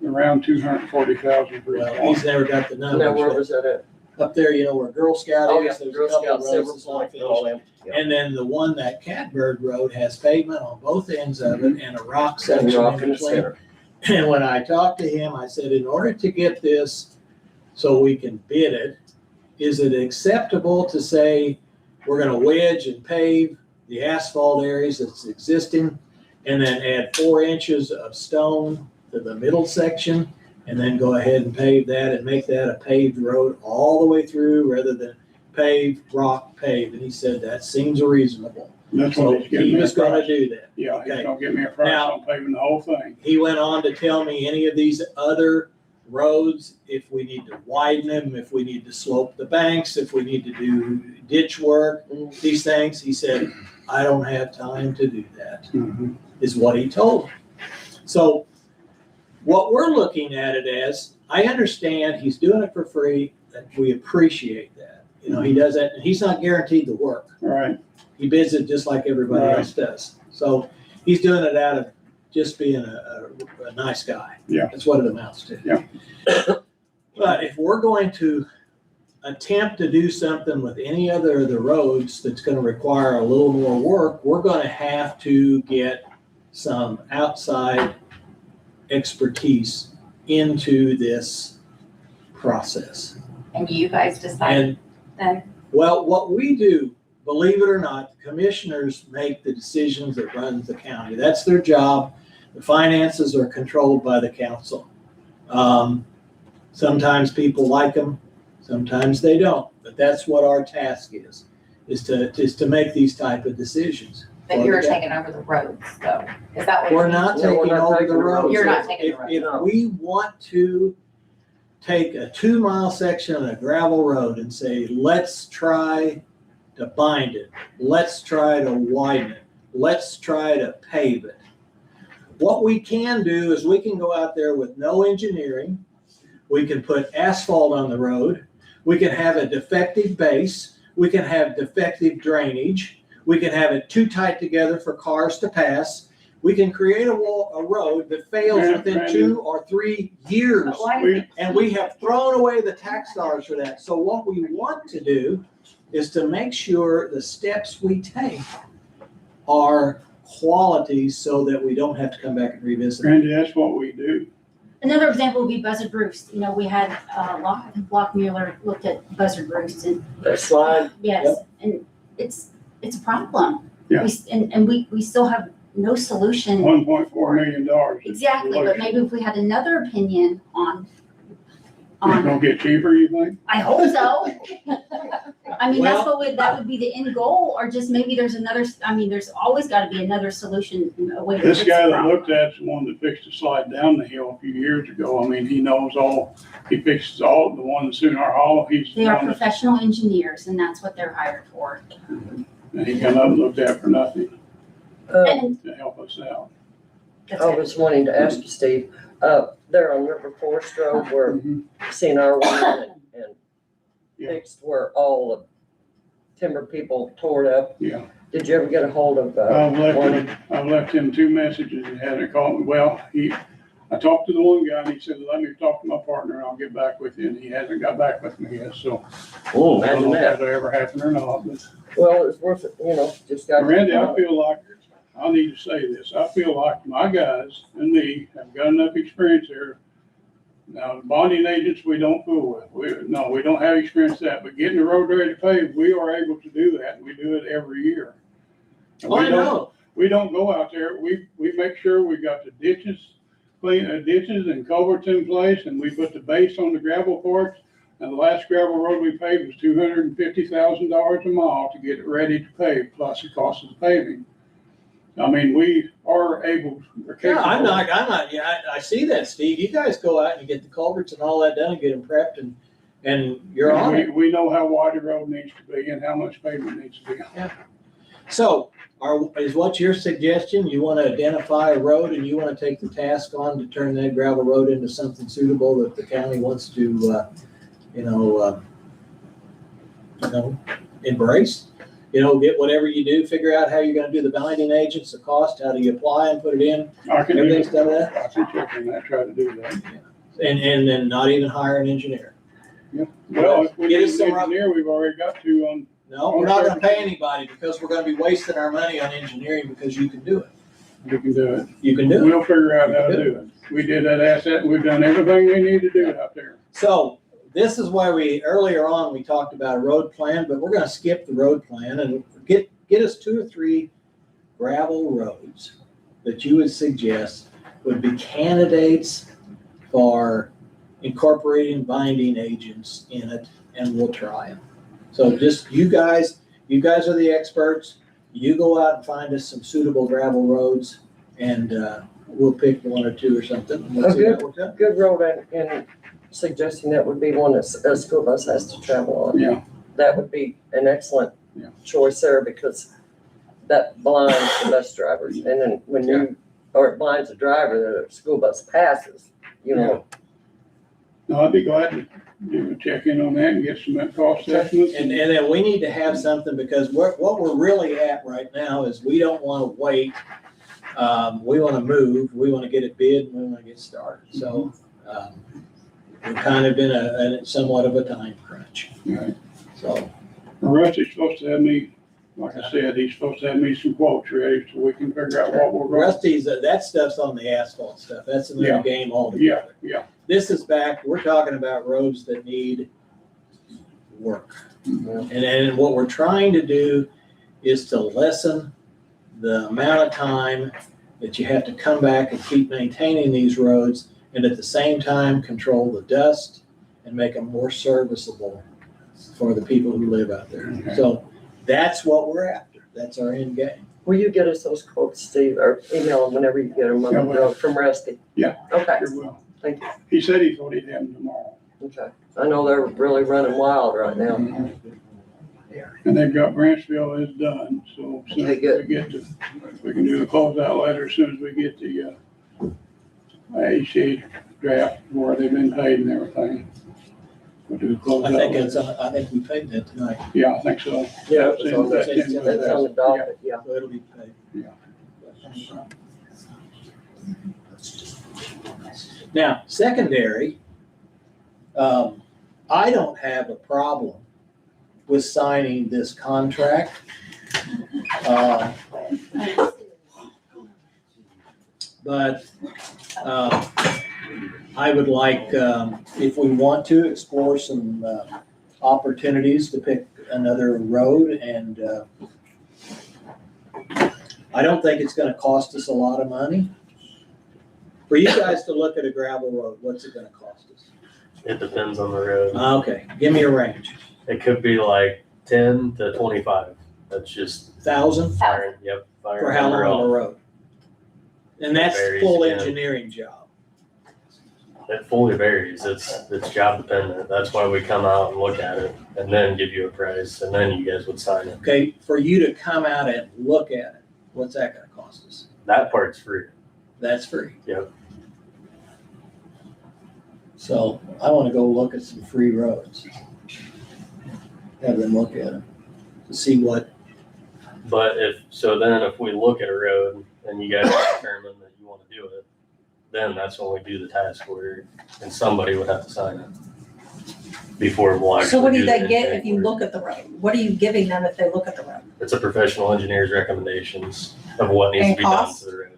around 240,000 for each Well, one. he's never got the Now, where numbers, was that at? but up there, where Girl Scout Oh, is, yeah, there's Girl a couple Scout, of Silver roads that's not Point, finished. all them. Yeah. And then the one, that Catbird Road has pavement on both ends of it and a rock And section rock in in the between. center. And when I talked to him, I said, in order to get this so we can bid it, is it acceptable to say we're gonna wedge and pave the asphalt areas that's existing and then add 4 inches of stone to the middle section and then go ahead and pave that and make that a paved road all the way through rather than pave, rock, pave? And he said that seems reasonable. That's So what he's getting he me a was gonna price. do that. Yeah, he's Okay. gonna get me a price Now- on paving the whole thing. He went on to tell me any of these other roads, if we need to widen them, if we need to slope the banks, if we need to do ditch work, these things, he said, I don't have time to do that, Mhm. is what he told me. So what we're looking at it as, I understand he's doing it for free, and we appreciate that. He does that, and he's not guaranteed the work. All right, He bids it just like everybody Right. else does. So he's doing it out of just being a nice guy. Yeah. That's what it amounts to. Yeah. But if we're going to attempt to do something with any other of the roads that's gonna require a little more work, we're gonna have to get some outside expertise into this process. And you guys decide And, then? well, what we do, believe it or not, the commissioners make the decisions that run the county. That's their job. The finances are controlled by the council. Sometimes people like them, sometimes they don't, but that's what our task is to make these type of decisions. But you're taking over the roads, though. Is that what? We're you not No, we're taking not over taking the the roads. roads. You're not taking the If roads. we want to take a 2-mile section of a gravel road and say, let's try to bind it, let's try to widen it, let's try to pave it. What we can do is we can go out there with no engineering, we can put asphalt on the road, we can have a defective base, we can have defective drainage, we can have it too tight together for cars to pass. We can create a road that fails Yeah, within Randy. 2 or 3 years. But why- We- And we have thrown away the tax dollars for that. So what we want to do is to make sure the steps we take are quality so that we don't have to come back and revisit. Randy, that's what we do. Another example would be Buzzard Roost. We had, Locke Mueller looked at Buzzard Roost and, That slide, yes, and it's a problem. Yeah. And we still have no solution. $1.4 million. Exactly, but maybe if we had another opinion on, It's gonna get cheaper, you think? I hope so. I mean, that's Well- that would be the end goal, or just maybe there's another, there's always gotta be another solution, a way to This fix guy the that problem. looked at the one that fixed the slide down the hill a few years ago, he knows all, he fixes all, the one that's in our hollow, he's They the are one that, professional engineers, and that's what they're hired for. and he come up and looked at for nothing And to help us out. that's I it. was wanting to ask you, Steve, there on River Forest Road where Mhm. CNR went and Yeah. fixed where all the timber people tore it up. Yeah. Did you ever get a hold of, I've left him 2 messages and hasn't called me. Well, I talked to the one guy and he said, let me talk to my partner and I'll get back with you. And he hasn't got back with me yet, so Oh, I don't imagine know if that. that'll ever happen or not, but. Well, it's worth it, just got. Randy, I feel like, I need to say this, I feel like my guys and me have got enough experience here. Now, the bonding agents, we don't fool with. We don't have experience with that, but getting the road ready to pave, we are able to do that. And we do it every year. And Oh, we I don't- know. We don't go out there, we make sure we got the ditches and culverts in place, and we put the base on the gravel parts. And the last gravel road we paved was $250,000 a mile to get it ready to pave, plus the cost of the paving. We are able. we're Yeah, I'm capable. not, I see that, Steve. You guys go out and get the culverts and all that done and get them prepped and you're on it. We know how wide the road needs to be and how much pavement needs to be. So, is what your suggestion? You want to identify a road and you want to take the task on to turn that gravel road into something suitable that the county wants to, embrace? Get whatever you do, figure out how you're gonna do the binding agents, the cost, how do you apply and put it in? I can do Everything's that. done that? I can check on that, try to do that. And then not even hire an engineer? Well, if we Get need us an some- engineer, we've already got two on. No, we're not gonna pay anybody because we're gonna be wasting our money on engineering because you can do it. We can do it. You can do it. We'll figure out how to do it. We did that asset, we've done everything we need to do out there. So this is why earlier on, we talked about a road plan, but we're gonna skip the road plan and get us 2 or 3 gravel roads that you would suggest would be candidates for incorporating binding agents in it, and we'll try them. So just you guys are the experts. You go out and find us some suitable gravel roads, and we'll pick 1 or 2 or something. and Let's see what works out. Good road and suggesting that would be one that a school bus has to travel on. Yeah. That would be an excellent Yeah. choice there because that blinds the bus drivers. And then when or it blinds the driver that a school bus passes, No, I'd be glad to do a check in on that and get some cost estimates. And then we need to have something because what we're really at right now is we don't want to wait. We want to move, we want to get it bid, and we want to get started. So we're kind of in a somewhat of a time crunch. Right. So Rusty's supposed to have me, like I said, he's supposed to have me some quotes ready so we can figure out what we're going. Rusty's, that stuff's on the asphalt stuff. That's another Yeah. game Yeah, altogether. yeah. This is back, we're talking about roads that need work. And what we're trying to do is to lessen the amount of time that you have to come back and keep maintaining these roads, and at the same time, control the dust and make them more serviceable for the people who live out there. Okay. So that's what we're after. That's our end game. will you get us those quotes, Steve, or email them whenever you get them Yeah, well. from Rusty? Yeah. Okay, Sure will. thank you. He said he thought he'd have them tomorrow. Okay. I know they're really running wild right now. And they've got Branchville is done, so as soon Okay, as good. we get to, we can do the closeout letter as soon as we get the AC draft where they've been paid and everything. We'll do the closeout. letter. I think we paid that tonight, Yeah, I think so. Yeah, That's in- that's in- That's on the docket, yeah. so it'll be paid. Yeah. Now, secondary, I don't have a problem with signing this contract. But I would like, if we want to, explore some opportunities to pick another road, and I don't think it's gonna cost us a lot of money. For you guys to look at a gravel road, what's it gonna cost us? It depends on the road. Okay, give me a range. It could be like 10 to 25. That's just 1,000 firing, yep. for firing how number long off. a road? And that's Varies full again. engineering job. It fully varies. It's job dependent. That's why we come out and look at it and then give you a price and then you guys would sign it. Okay, for you to come out and look at it, what's that gonna cost us? That part's free. That's free. Yep. So I wanna go look at some free roads. Have them look at them, to see what, But if we look at a road and you guys determine that you want to do it, then that's when we do the task order and somebody would have to sign it before we'll actually So what do do they the get engineering if you work. look at the road? What are you giving them if they look at the road? It's a professional engineer's recommendations of what needs to And be done cost? to the road.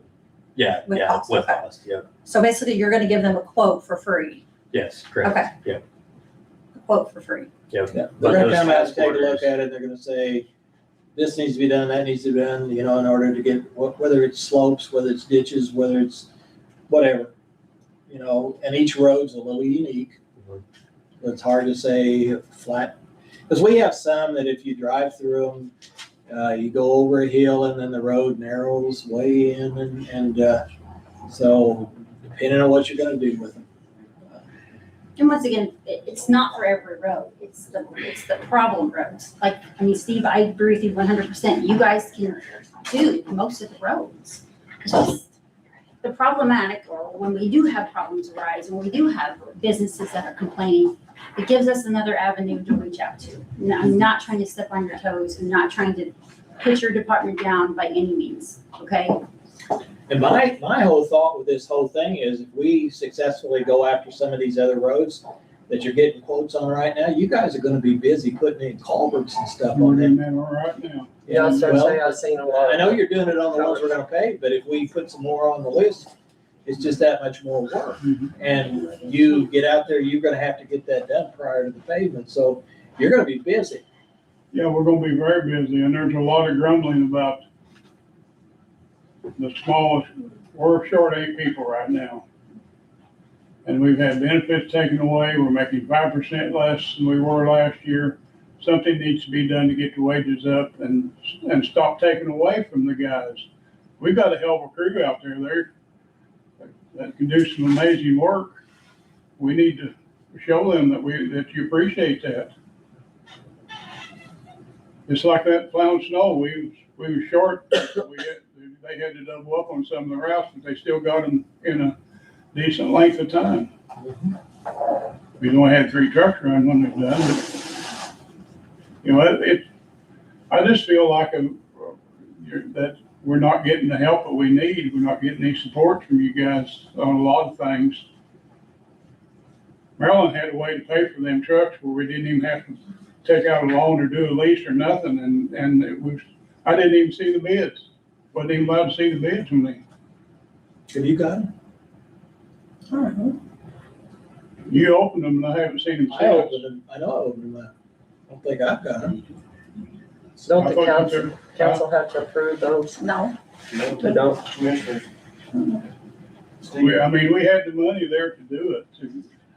Yeah, With yeah, cost, with okay. cost, yeah. So basically, you're gonna give them a quote for free, Yes, correct. Okay. Yeah, a quote for free. yep. they're But gonna those come out and task take a look orders- at it, they're gonna say, this needs to be done, that needs to be done, in order to get, whether it's slopes, whether it's ditches, whether it's whatever. And each road's a little unique. Mhm. It's hard to say flat, because we have some that if you drive through them, you go over a hill and then the road narrows way in, and so depending on what you're gonna do with them. And once again, it's not for every road, it's the problem roads. Like, I mean, Steve, I agree with you 100%, you guys can do most of the roads. Just the problematic, or when we do have problems arise, when we do have businesses that are complaining, it gives us another avenue to reach out to. I'm not trying to step on your toes, I'm not trying to put your department down by any means, okay? And my whole thought with this whole thing is if we successfully go after some of these other roads that you're getting quotes on right now, you guys are gonna be busy putting in culverts and stuff We're on doing them. that right now. Yeah, I was trying to say, Well, I've seen a lot. I know you're doing it on the ones we're gonna pay, but if we put some more on the list, it's just that much more work. Mhm. And you get out there, you're gonna have to get that done prior to the pavement, so you're gonna be busy. Yeah, we're gonna be very busy, and there's a lot of grumbling about the smallest, we're short 8 people right now. And we've had benefits taken away, we're making 5% less than we were last year. Something needs to be done to get the wages up and stop taking away from the guys. We've got a hell of a crew out there that can do some amazing work. We need to show them that you appreciate that. It's like that plowing snow, we were short, they had to double up on some of the routes, but they still got them in a decent length of time. We only had 3 trucks run when they're done, but, you know, I just feel like that we're not getting the help that we need, we're not getting any support from you guys on a lot of things. Maryland had a way to pay for them trucks where we didn't even have to take out a loan or do a lease or nothing, and it was, I didn't even see the bids. Wasn't even allowed to see the bids from them. Have you got them? You opened them and I haven't seen them I since. opened them, I know I opened them up. I don't think I've got them. Don't I the thought you council have to approve those? No, They don't? Commissioners. We had the money there to do it.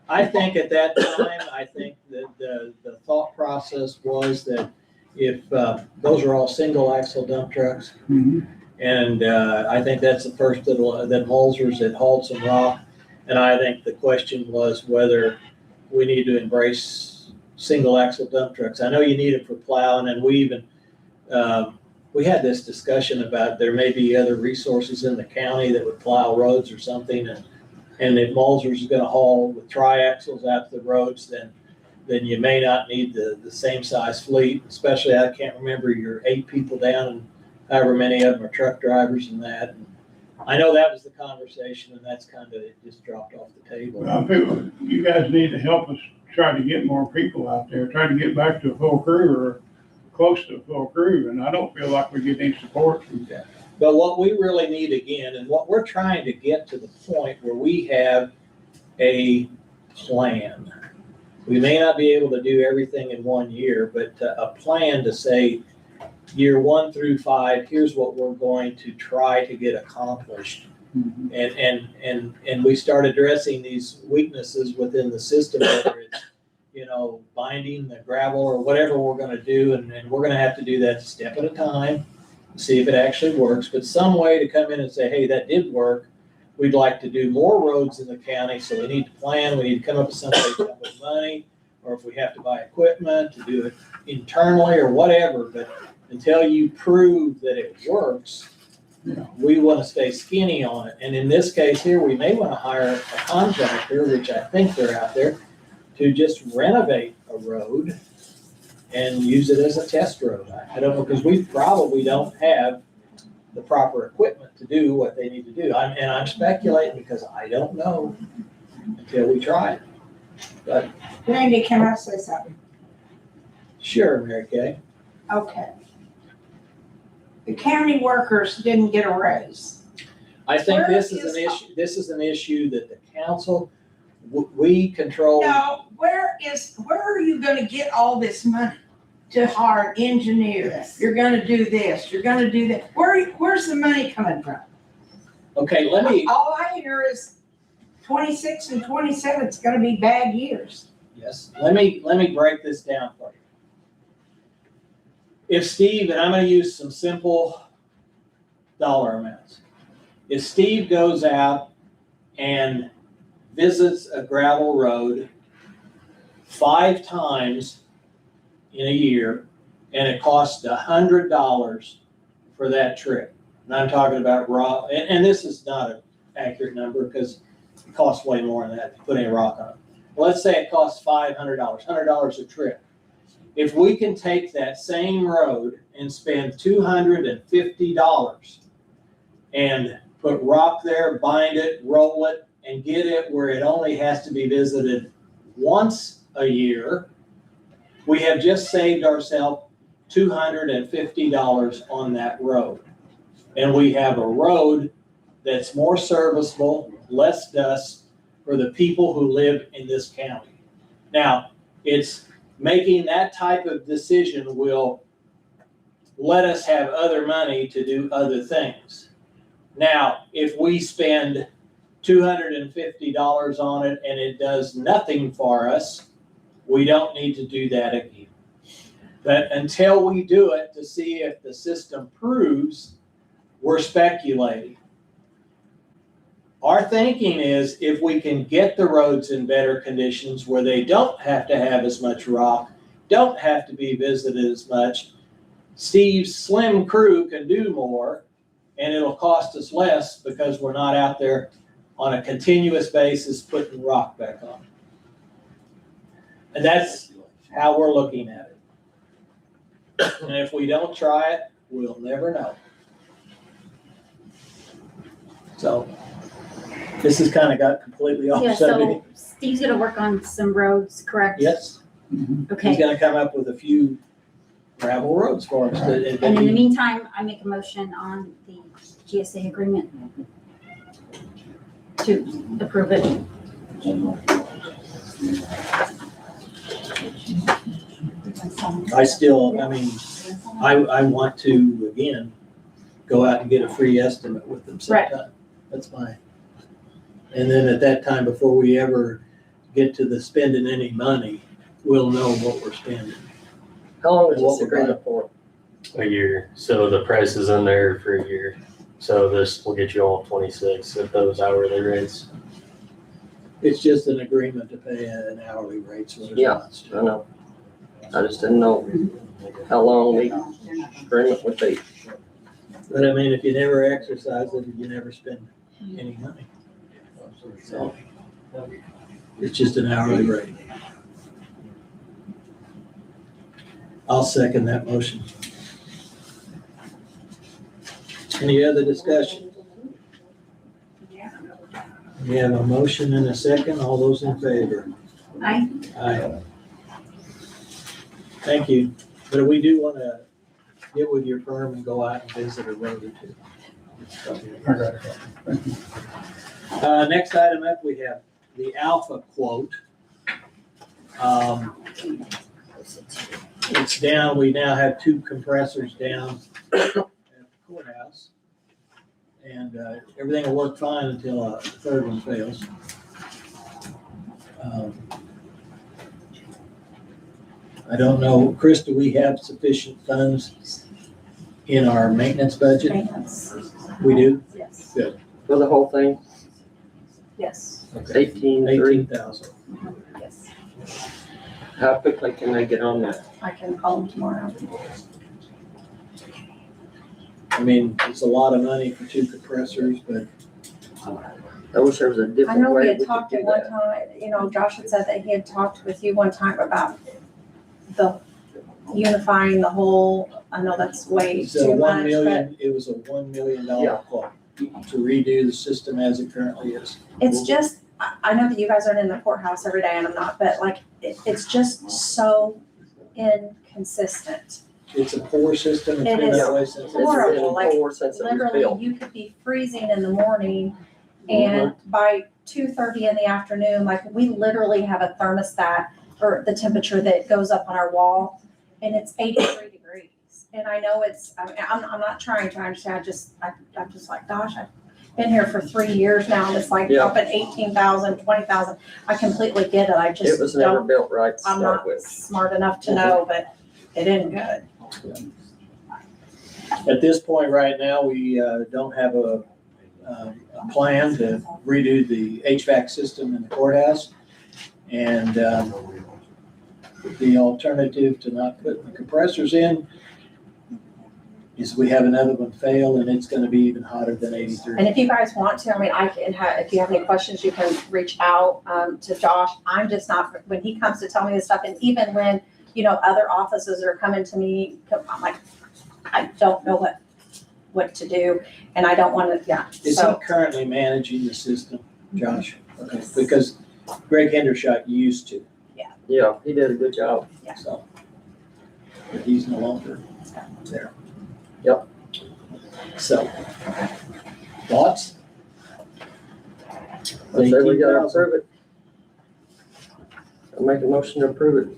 I think at that time, I think that the thought process was that if, those are all single axle dump trucks. Mhm. And I think that's the first that Mulzers had hauled some rock. And I think the question was whether we need to embrace single axle dump trucks. I know you need it for plowing, and we even, we had this discussion about there may be other resources in the county that would plow roads or something. And if Mulzers is gonna haul with triaxles out to the roads, then you may not need the same size fleet, especially, I can't remember, you're 8 people down and however many of them are truck drivers and that. And I know that was the conversation, and that's kind of, it just dropped off the table. Well, you guys need to help us try to get more people out there, try to get back to a full crew or close to a full crew, and I don't feel like we get any support from that. But what we really need again, and what we're trying to get to the point where we have a plan. We may not be able to do everything in 1 year, but a plan to say, year 1 through 5, here's what we're going to try to get accomplished. And we start addressing these weaknesses within the system, whether it's, binding the gravel or whatever we're gonna do, and we're gonna have to do that step at a time, see if it actually works, but some way to come in and say, hey, that did work. We'd like to do more roads in the county, so we need to plan, we need to come up with something to come with money, or if we have to buy equipment to do it internally or whatever, but until you prove that it works, we want to stay skinny on it. And in this case here, we may want to hire a contractor, which I think they're out there, to just renovate a road and use it as a test road. I don't know, because we probably don't have the proper equipment to do what they need to do. I'm speculating because I don't know until we try it. But Randy, can I say something? sure, Mary Kay. Okay. The county workers didn't get a raise. I think Where this is an issue that the council, we control. No, where are you gonna get all this money to hire engineers? You're gonna do this, you're gonna do that. Where's the money coming from? Okay, let me, All I hear is 26 and 27, it's gonna be bad years. yes, let me break this down for you. If Steve, and I'm gonna use some simple dollar amounts. If Steve goes out and visits a gravel road 5 times in a year, and it costs $100 for that trip. And I'm talking about rock, and this is not an accurate number because it costs way more than that to put any rock on it. Let's say it costs $500, $100 a trip. If we can take that same road and spend $250 and put rock there, bind it, roll it, and get it where it only has to be visited once a year, we have just saved ourselves $250 on that road. And we have a road that's more serviceable, less dust for the people who live in this county. Now, it's making that type of decision will let us have other money to do other things. Now, if we spend $250 on it and it does nothing for us, we don't need to do that again. But until we do it to see if the system proves, we're speculating. Our thinking is if we can get the roads in better conditions where they don't have to have as much rock, don't have to be visited as much, Steve's slim crew can do more and it'll cost us less because we're not out there on a continuous basis putting rock back on. And that's how we're looking at it. And if we don't try it, we'll never know. So this has kind of got completely off Yeah, subject. so Steve's gonna work on some roads, correct? Yes, he's Okay, gonna come up with a few gravel roads for us. and in the meantime, I make a motion on the GSA agreement to approve it. I want to, again, go out and get a free estimate with them sometime. That's fine. And then at that time, before we ever get to the spending any money, we'll know what we're spending. How long is What this we're agreement for? A year, so the price is in there for a year. So this will get you all 26 at those hourly rates. It's just an agreement to pay an hourly rate, so there's Yeah. lots to I know. I just didn't know how long the agreement would be. But I mean, if you never exercise it, you never spend any money. So it's just an hourly rate. I'll second that motion. Any other discussion? We have a motion and a second. All those in favor? Aye. Aye. Thank you. But we do want to get with your firm and go out and visit a road or two. Next item up, we have the Alpha quote. It's down, we now have 2 compressors down at the courthouse. And everything will work fine until a third one fails. I don't know, Chris, do we have sufficient funds in our maintenance budget? Maintenance, We do? yes, For the whole thing, yes, 18,300. 18,000. yes. How quickly can they get on that? I can call them tomorrow. I mean, it's a lot of money for 2 compressors, but I wish there was a I different know we way we had could talked do at one that. time, Josh had said that he had talked with you one time about the unifying the whole, I know that's way it's a too 1 much, but million, it was a $1 million Yeah. quote to redo the system as it currently is. it's just, I know that you guys aren't in the courthouse every day and I'm not, but like, it's just so inconsistent. It's a poor system. It's It been is that way since. It's horrible, been like, poor since it was Literally, built. you could be freezing in the morning and by 2:30 in the afternoon, like we literally have a thermostat for the temperature that goes up on our wall and it's 83 degrees. And I know I'm not trying to, I'm just like, gosh, I've been here for 3 years now and it's like Yeah. up at 18,000, 20,000. I completely get it. I It just was never don't, built right to I'm start not with. smart enough to know, but it isn't good. At this point right now, we don't have a plan to redo the HVAC system in the courthouse. And The alternative to not putting the compressors in is we have another one fail and it's gonna be even hotter than 83. And if you guys want to, I mean, I can have, if you have any questions, you can reach out to Josh. I'm just not, when he comes to tell me this stuff, and even when, other offices are coming to me, I'm like, I don't know what to do, and I don't want to, Is he so, currently managing the system, Josh? Okay, because Greg Hendershot used to, Yeah, he did a good job. so. But he's no longer there. Yep. So, thoughts? I say we gotta approve it. I'll make a motion to approve it.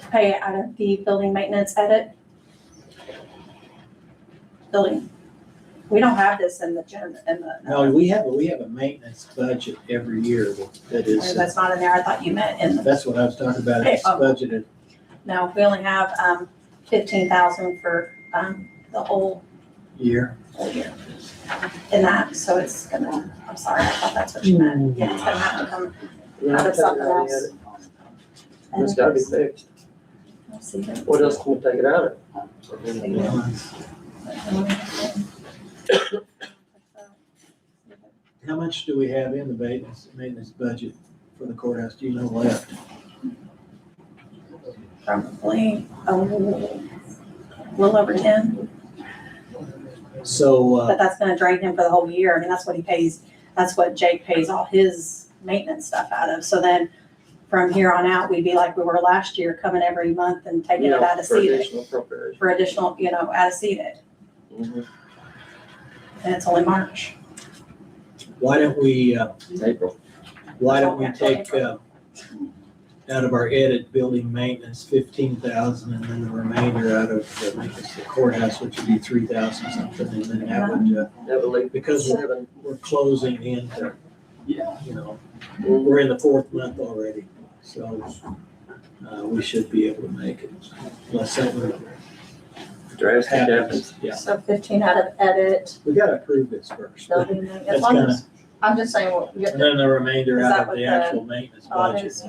pay it out of the building maintenance edit. Building, we don't have this in the. No, we have a maintenance budget every year that is, That's not in there, I thought you meant in the, that's what I was talking about, it's budgeted. no, we only have, 15,000 for, the whole Year. year. In that, so it's gonna, I'm sorry, I thought that's what you meant, yeah, it's gonna have to come Yeah, out of something else. It's gotta be fixed. Let's see here. What else can we take it out How much do we have in the maintenance budget for the courthouse, do you know left? Probably a little over 10, So, but that's gonna drain him for the whole year. I mean, that's what he pays, that's what Jake pays all his maintenance stuff out of. So then from here on out, we'd be like we were last year, coming every month and taking it out of for seated, additional appropriation? for additional, out of seated. Mhm. And it's only March. why don't we, April. take, out of our edit building maintenance, 15,000, and then the remainder out of the maintenance of the courthouse, which would be 3,000 something, and then that would, Heavily. because we're closing in, Mhm. we're in the 4th month already, so, we should be able to make it. Unless something Drastic happens. happens, yeah. So 15 out of edit, We gotta approve this first. building maintenance. That's I'm gonna, just- I'm just saying, well, you and get then the remainder Is out that of what the the actual maintenance budget. audits?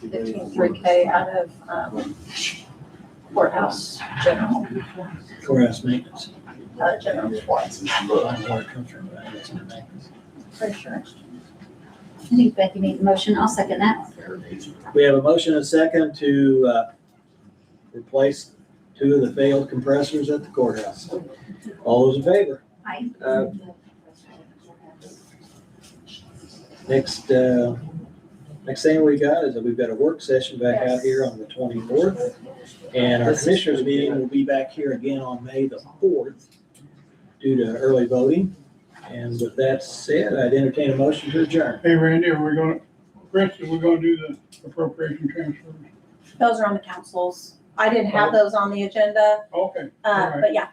15.3K out of courthouse general, Courthouse maintenance. general reports, I don't know where it comes from, but it's in the maintenance. pretty sure. I think Becky made the motion, I'll second that. We have a motion and a second to replace 2 of the failed compressors at the courthouse. All those in favor? Next thing we got is that we've got a work session back out here on the 24th. And our commissioners meeting will be back here again on May the 4th due to early voting. And with that said, I'd entertain a motion to adjourn. Hey Randy, Chris, are we gonna do the appropriation transfers? Those are on the councils. I didn't have those on the agenda, Okay, alright. but yeah,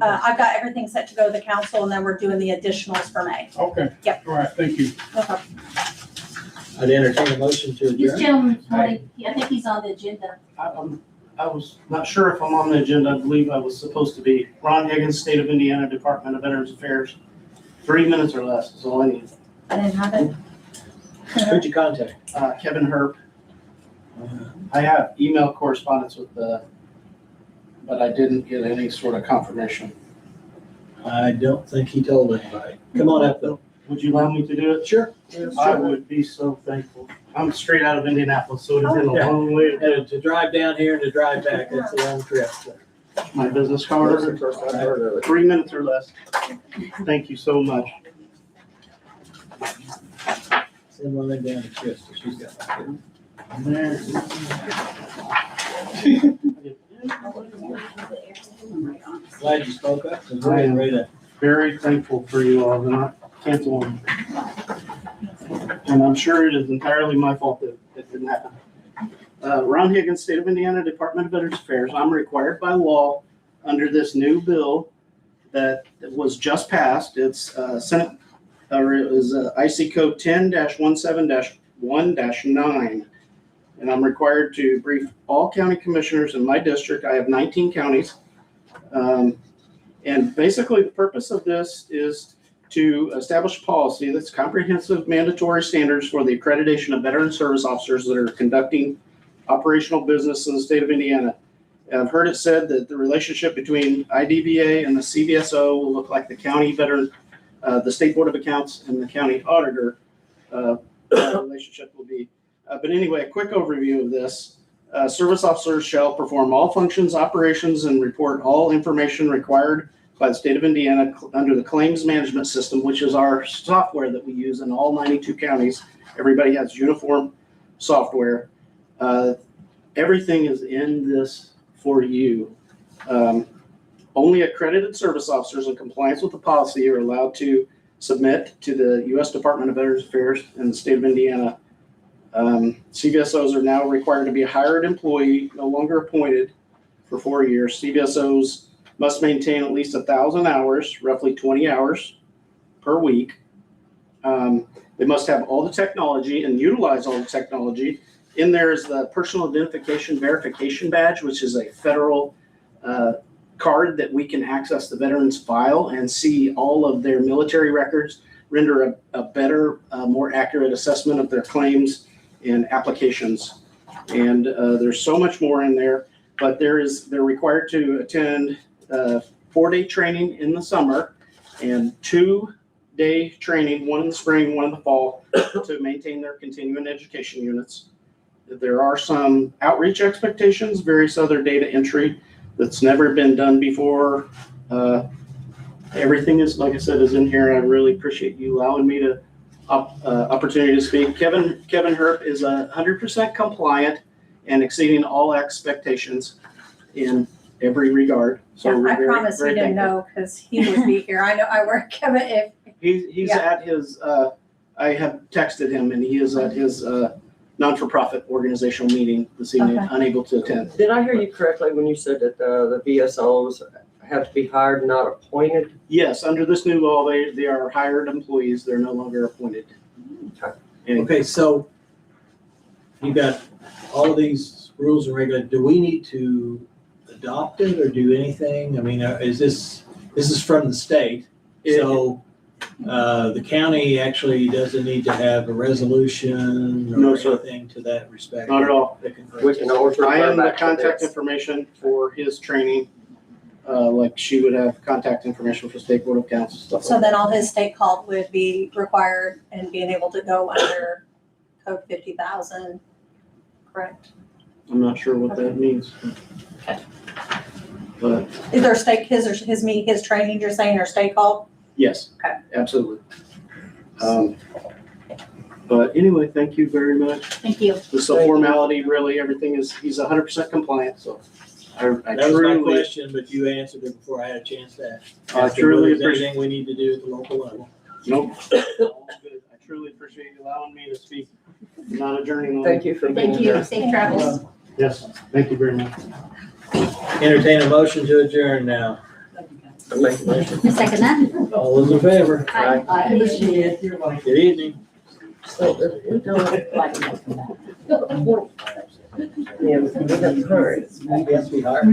I've got everything set to go to the council, and then we're doing the additionals for May. Okay. Yep. All right, thank you. No problem. I'd entertain a motion to This adjourn. gentleman, I think he's on the agenda. I was not sure if I'm on the agenda. I believe I was supposed to be. Ron Higgins, State of Indiana, Department of Veterans Affairs. 3 minutes or less is all I need. I didn't have it. Who'd you contact? Kevin Herb. I have email correspondence with but I didn't get any sort of confirmation. I don't think he told anybody. Come on up, Bill. Would you allow me to do it? Sure. I would be so thankful. I'm straight out of Indianapolis, so it'd been a long way to do To drive down here and to drive back, that's a long trip. my business That's card. the first I've heard of it. 3 minutes or less. Thank you so much. Send one of them down to Krista, she's got one. Glad you spoke up, because we're getting ready to. Very thankful for you all, and I can't tell them. And I'm sure it is entirely my fault that it didn't happen. Ron Higgins, State of Indiana, Department of Veterans Affairs. I'm required by law under this new bill that was just passed. It's Senate, it was IC code 10-17-1-9. And I'm required to brief all county commissioners in my district. I have 19 counties. And basically, the purpose of this is to establish a policy that's comprehensive mandatory standards for the accreditation of veteran service officers that are conducting operational business in the state of Indiana. I've heard it said that the relationship between IDVA and the CVSO will look like the county veteran, the State Board of Accounts and the county auditor relationship will be. But anyway, a quick overview of this. Service officers shall perform all functions, operations, and report all information required by the state of Indiana under the claims management system, which is our software that we use in all 92 counties. Everybody has uniform software. Everything is in this for you. Only accredited service officers in compliance with the policy are allowed to submit to the U.S. Department of Veterans Affairs in the state of Indiana. CVSOs are now required to be a hired employee, no longer appointed, for 4 years. CVSOs must maintain at least 1,000 hours, roughly 20 hours per week. They must have all the technology and utilize all the technology. In there is the personal identification verification badge, which is a federal card that we can access the veteran's file and see all of their military records, render a better, more accurate assessment of their claims and applications. And there's so much more in there, but they're required to attend 4-day training in the summer and 2-day training, one in the spring, one in the fall, to maintain their continuing education units. There are some outreach expectations, various other data entry that's never been done before. Everything is, like I said, is in here. I really appreciate you allowing me to opportunity to speak. Kevin Herp is 100% compliant and exceeding all expectations in every regard. So Yeah, we're I very, promise very he didn't thankful. know because he would be here. I know, I work, Kevin, if, He's Yeah. at his, I have texted him and he is at his non-for-profit organizational meeting this evening, Okay. unable to attend. Did I hear you correctly when you said that the VSOs have to be hired, not appointed? Yes, under this new law, they are hired employees. They're no longer appointed. And Okay, so you got all of these rules and regulations. Do we need to adopt it or do anything? I mean, is this is from the state? So the county actually doesn't need to have a resolution No, or sir. anything to that respect? Not at all. That can- We can always I refer am the back to contact this. information for his training, like she would have contact information for State Board of Accounts and stuff so like then that. all his state call would be required and being able to go under code 50,000, correct? I'm not sure what that means. But Is there state, his training, you're saying, or state call? yes, Okay. absolutely. But anyway, thank you very much. Thank you. This is a formality, really, everything is, he's 100% compliant, so I That was my truly, question, but you answered it before I had a chance to ask. I truly Is there appreciate, anything we need to do at the local level? nope. All good. I truly appreciate you allowing me to speak, not adjourning. Thank you for being Thank you. here. Safe travels. Yes, thank you very much. Entertain a motion to adjourn now. I make a motion. I second that. All those in favor? Aye. Good evening. So, we're doing- Yeah, we got hurry. Yes, we are.